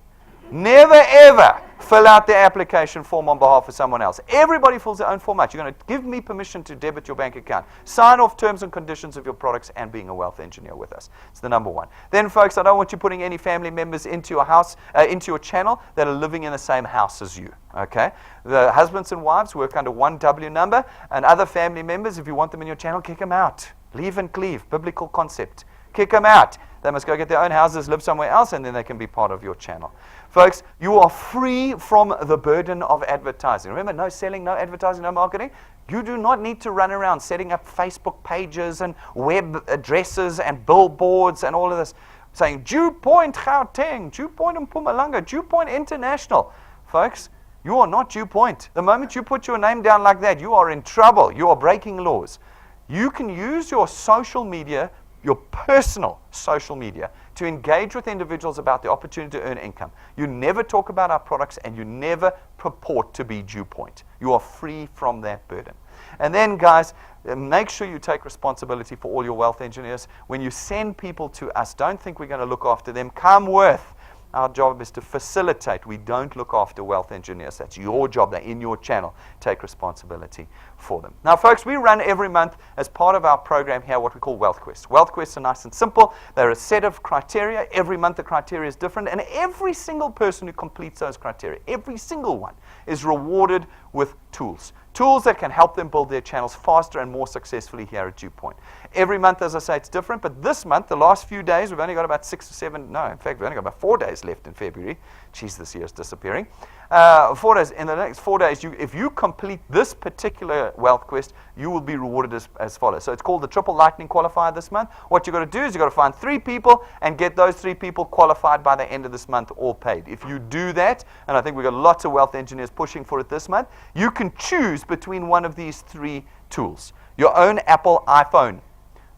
Never, ever fill out the application form on behalf of someone else. Everybody fills their own form out. You're going to give me permission to debit your bank account. Sign off terms and conditions of your products and being a wealth engineer with us. It's the number one. Then, folks, I don't want you putting any family members into your house, into your channel that are living in the same house as you. Okay? The husbands and wives work under one W number, and other family members, if you want them in your channel, kick them out. Leave and cleave, biblical concept. Kick them out. They must go get their own houses, live somewhere else, and then they can be part of your channel. Folks, you are free from the burden of advertising. Remember, no selling, no advertising, no marketing. You do not need to run around setting up Facebook pages and web addresses and billboards and all of this, saying, DuePoint Gauteng, DuePoint Mpumalanga, DuePoint International. Folks, you are not DuePoint. The moment you put your name down like that, you are in trouble. You are breaking laws. You can use your social media, your personal social media, to engage with individuals about the opportunity to earn income. You never talk about our products, and you never purport to be DuePoint. You are free from that burden. And then, guys, make sure you take responsibility for all your wealth engineers. When you send people to us, don't think we're going to look after them. Come with. Our job is to facilitate. We don't look after wealth engineers. That's your job. They're in your channel. Take responsibility for them. Now, folks, we run every month as part of our program here what we call Wealth Quests. Wealth Quests are nice and simple. They're a set of criteria. Every month the criteria is different, and every single person who completes those criteria, every single one, is rewarded with tools. Tools that can help them build their channels faster and more successfully here at DuePoint. Every month, as I say, it's different, but this month, the last few days, we've only got about 6 or 7, no, in fact, we've only got about 4 days left in February. Jeez, this year is disappearing. 4 days. In the next 4 days, if you complete this particular wealth quest, you will be rewarded as follows. So it's called the Triple Lightning Qualifier this month. What you've got to do is you've got to find 3 people and get those 3 people qualified by the end of this month, all paid. If you do that, and I think we've got lots of wealth engineers pushing for it this month, you can choose between one of these 3 tools. Your own Apple iPhone,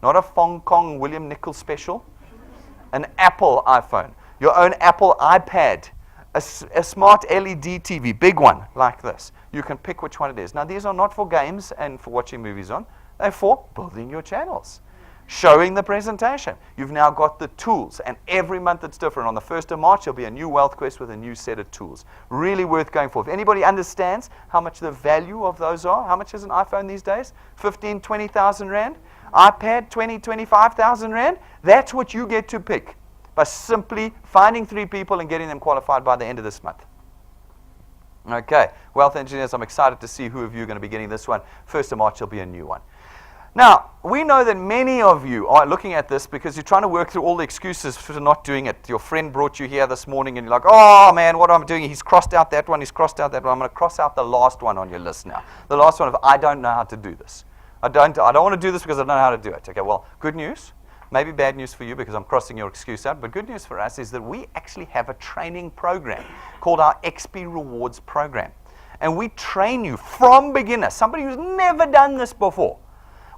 not a Hong Kong William Nichols special, an Apple iPhone. Your own Apple iPad, a smart LED TV, big one like this. You can pick which one it is. Now, these are not for games and for watching movies on. They're for building your channels, showing the presentation. You've now got the tools, and every month it's different. On the 1st of March, there'll be a new wealth quest with a new set of tools. Really worth going for. If anybody understands how much the value of those are, how much is an iPhone these days? 15, 20,000 Rand. iPad, 20, 25,000 Rand. That's what you get to pick by simply finding 3 people and getting them qualified by the end of this month. Okay, wealth engineers, I'm excited to see who of you are going to be getting this one. 1st of March, there'll be a new one. Now, we know that many of you are looking at this because you're trying to work through all the excuses for not doing it. Your friend brought you here this morning and you're like, oh man, what am I doing? He's crossed out that one, he's crossed out that one. I'm going to cross out the last one on your list now. The last one of, I don't know how to do this. I don't want to do this because I don't know how to do it. Okay, well, good news. maybe bad news for you because I'm crossing your excuse out, but good news for us is that we actually have a training program called our XP Rewards program. And we train you from beginner, somebody who's never done this before.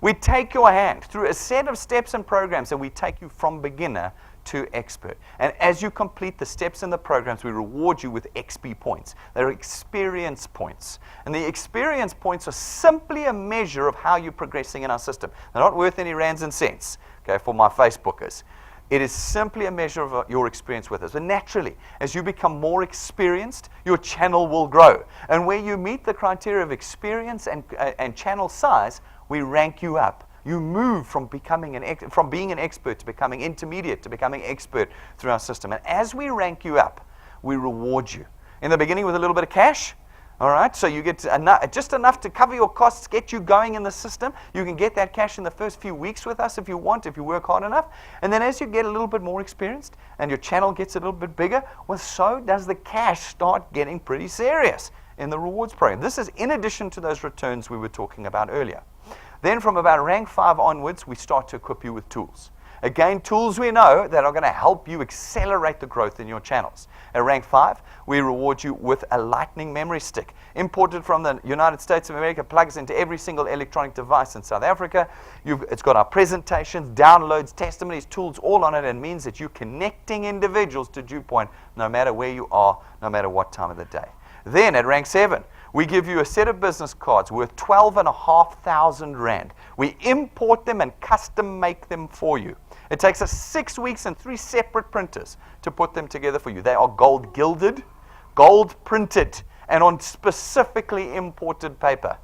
We take your hand through a set of steps and programs, and we take you from beginner to expert. And as you complete the steps in the programs, we reward you with XP points. They're experience points. And the experience points are simply a measure of how you're progressing in our system. They're not worth any rands and cents, okay, for my Facebookers. It is simply a measure of your experience with us. But naturally, as you become more experienced, your channel will grow. And where you meet the criteria of experience and channel size, we rank you up. You move from being an expert to becoming intermediate to becoming expert through our system. And as we rank you up, we reward you. In the beginning with a little bit of cash, all right? So you get just enough to cover your costs, get you going in the system. You can get that cash in the first few weeks with us if you want, if you work hard enough. And then as you get a little bit more experienced and your channel gets a little bit bigger, well, so does the cash start getting pretty serious in the rewards program. This is in addition to those returns we were talking about earlier. Then from about rank 5 onwards, we start to equip you with tools. Again, tools we know that are going to help you accelerate the growth in your channels. At rank 5, we reward you with a lightning memory stick. Imported from the United States of America, plugs into every single electronic device in South Africa. It's got our presentations, downloads, testimonies, tools all on it, and means that you're connecting individuals to DuePoint no matter where you are, no matter what time of the day. Then at rank 7, we give you a set of business cards worth 12,500 rand. We import them and custom make them for you. It takes us 6 weeks and 3 separate printers to put them together for you. They are gold gilded, gold printed, and on specifically imported paper.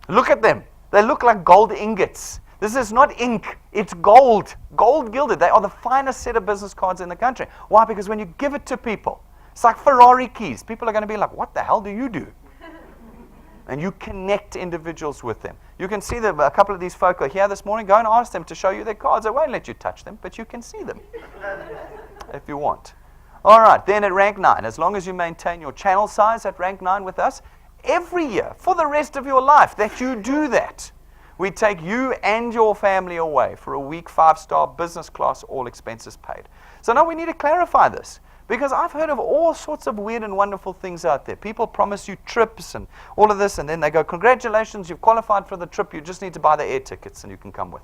Look at them. They look like gold ingots. This is not ink, it's gold. Gold gilded. They are the finest set of business cards in the country. Why? Because when you give it to people, it's like Ferrari keys. People are going to be like, what the hell do you do? And you connect individuals with them. You can see a couple of these folk are here this morning. Go and ask them to show you their cards. They won't let you touch them, but you can see them if you want. All right, then at rank 9, as long as you maintain your channel size at rank 9 with us, every year for the rest of your life that you do that, we take you and your family away for a week, 5-star business class, all expenses paid. So now we need to clarify this. Because I've heard of all sorts of weird and wonderful things out there. People promise you trips and all of this, and then they go, congratulations, you've qualified for the trip. You just need to buy the air tickets and you can come with.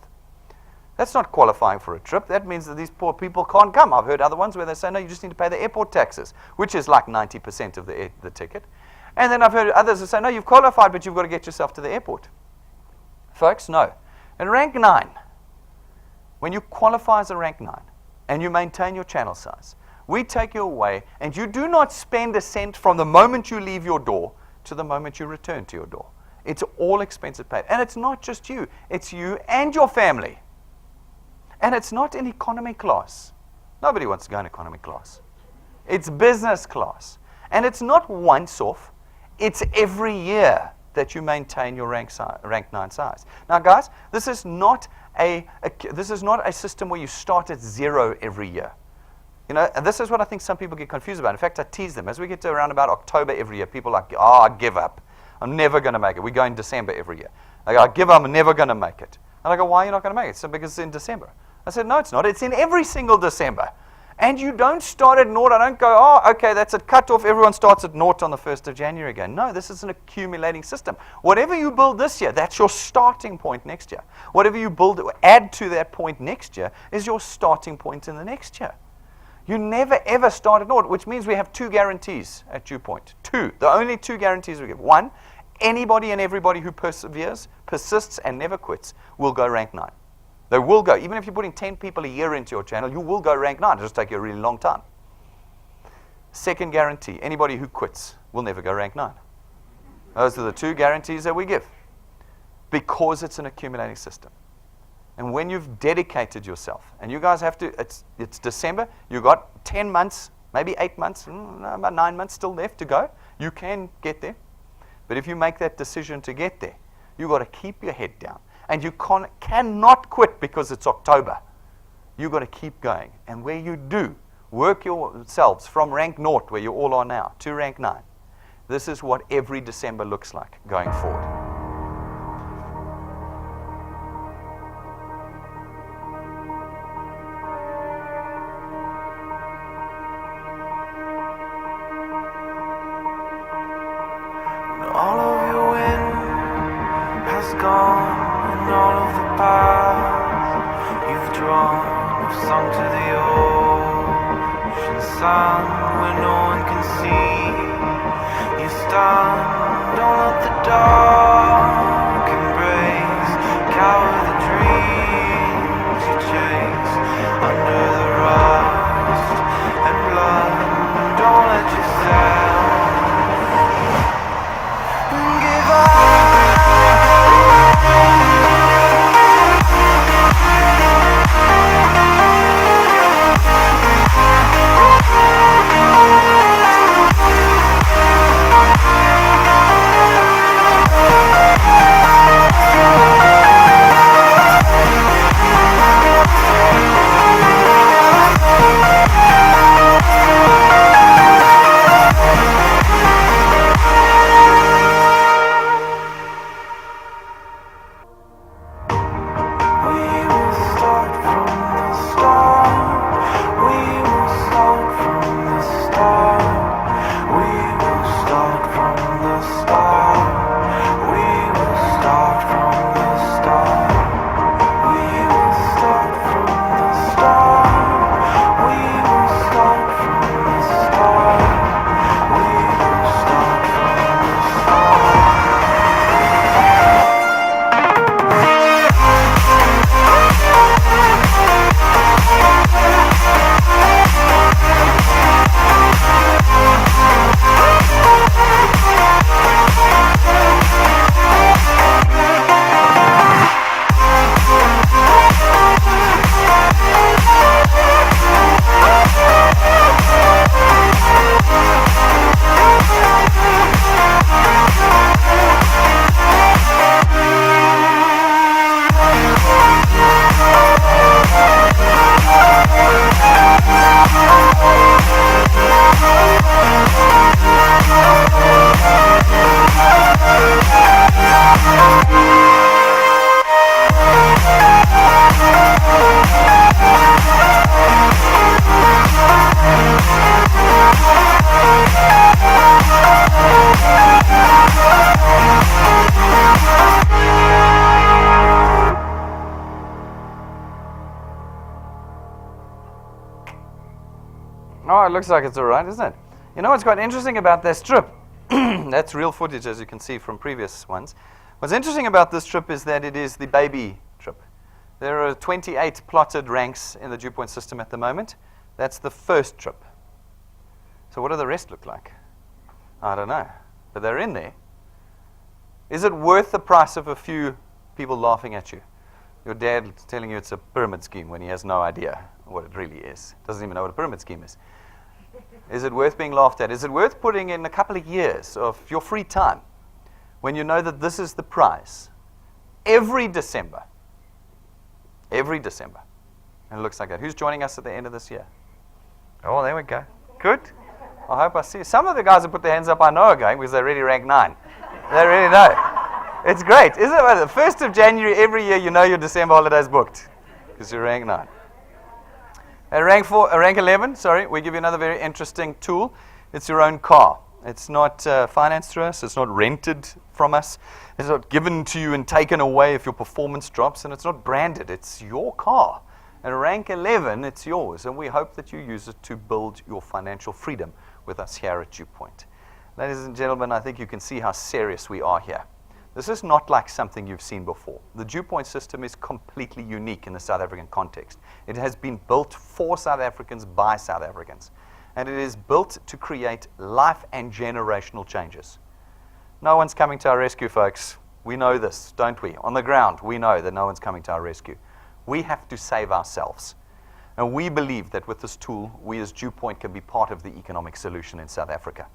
That's not qualifying for a trip. That means that these poor people can't come. I've heard other ones where they say, no, you just need to pay the airport taxes, which is like 90% of the ticket. And then I've heard others who say, no, you've qualified, but you've got to get yourself to the airport. Folks, no. In rank 9, when you qualify as a rank 9 and you maintain your channel size, we take you away, and you do not spend a cent from the moment you leave your door to the moment you return to your door. It's all expenses paid. And it's not just you. It's you and your family. And it's not in economy class. Nobody wants to go in economy class. It's business class. And it's not once off. It's every year that you maintain your rank 9 size. Now, guys, this is not a system where you start at 0 every year. You know, and this is what I think some people get confused about. In fact, I tease them. As we get to around about October every year, people are like, I give up. I'm never going to make it. We go in December every year. They go, I give up. I'm never going to make it. And I go, why are you not going to make it? So because it's in December. I said, no, it's not. It's in every single December. And you don't start at naught. I don't go, oh, okay, that's it, cut off. Everyone starts at naught on the 1st of January again. No, this is an accumulating system. Whatever you build this year, that's your starting point next year. Whatever you add to that point next year is your starting point in the next year. You never, ever start at naught, which means we have 2 guarantees at DuePoint. 2. The only 2 guarantees we give. 1, anybody and everybody who perseveres, persists, and never quits will go rank 9. They will go. Even if you're putting 10 people a year into your channel, you will go rank 9. It'll just take you a really long time. Second guarantee, anybody who quits will never go rank 9. Those are the 2 guarantees that we give. Because it's an accumulating system. And when you've dedicated yourself, and you guys have to, it's December, you've got 10 months, maybe 8 months, about 9 months still left to go. You can get there. But if you make that decision to get there, you've got to keep your head down. And you cannot quit because it's October. You've got to keep going. And where you do, work yourselves from rank 0, where you all are now, to rank 9. This is what every December looks like going forward. run, we've sunk to the ocean sun where no one can see. You stand, don't let the dark embrace, cower the dreams you chase under the rust and blood. Don't let yourself give up. Oh, it looks like it's all right, isn't it? You know what's quite interesting about this trip? That's real footage, as you can see from previous ones. What's interesting about this trip is that it is the baby trip. There are 28 plotted ranks in the DuePoint system at the moment. That's the first trip. So what do the rest look like? I don't know, but they're in there. Is it worth the price of a few people laughing at you? Your dad telling you it's a pyramid scheme when he has no idea what it really is. Doesn't even know what a pyramid scheme is. Is it worth being laughed at? Is it worth putting in a couple of years of your free time when you know that this is the prize? Every December. Every December. And it looks like that. Who's joining us at the end of this year? Oh, there we go. Good. I hope I see. Some of the guys who put their hands up I know are going because they already ranked 9. They really know. It's great, isn't it? The 1st of January every year, you know your December holiday's booked because you're rank 9. At rank 11, we give you another very interesting tool. It's your own car. It's not financed through us. It's not rented from us. It's not given to you and taken away if your performance drops, and it's not branded. It's your car. At rank 11, it's yours, and we hope that you use it to build your financial freedom with us here at DuePoint. Ladies and gentlemen, I think you can see how serious we are here. This is not like something you've seen before. The DuePoint system is completely unique in the South African context. It has been built for South Africans by South Africans. And it is built to create life and generational changes. No one's coming to our rescue, folks. We know this, don't we? On the ground, we know that no one's coming to our rescue. We have to save ourselves. And we believe that with this tool, we as DuePoint can be part of the economic solution in South Africa.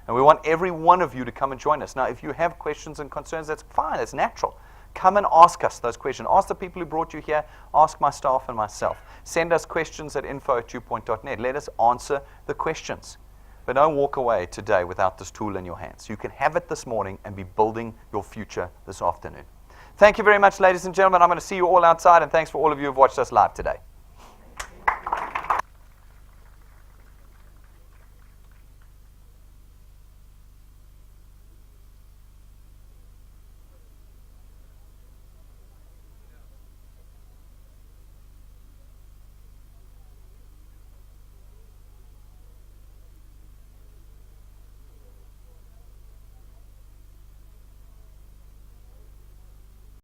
And we want every one of you to come and join us. Now, if you have questions and concerns, that's fine. That's natural. Come and ask us those questions. Ask the people who brought you here. Ask my staff and myself. Send us questions at info@duepoint.net. Let us answer the questions. But don't walk away today without this tool in your hands. You can have it this morning and be building your future this afternoon. Thank you very much, ladies and gentlemen. I'm going to see you all outside, and thanks for all of you who have watched us live today.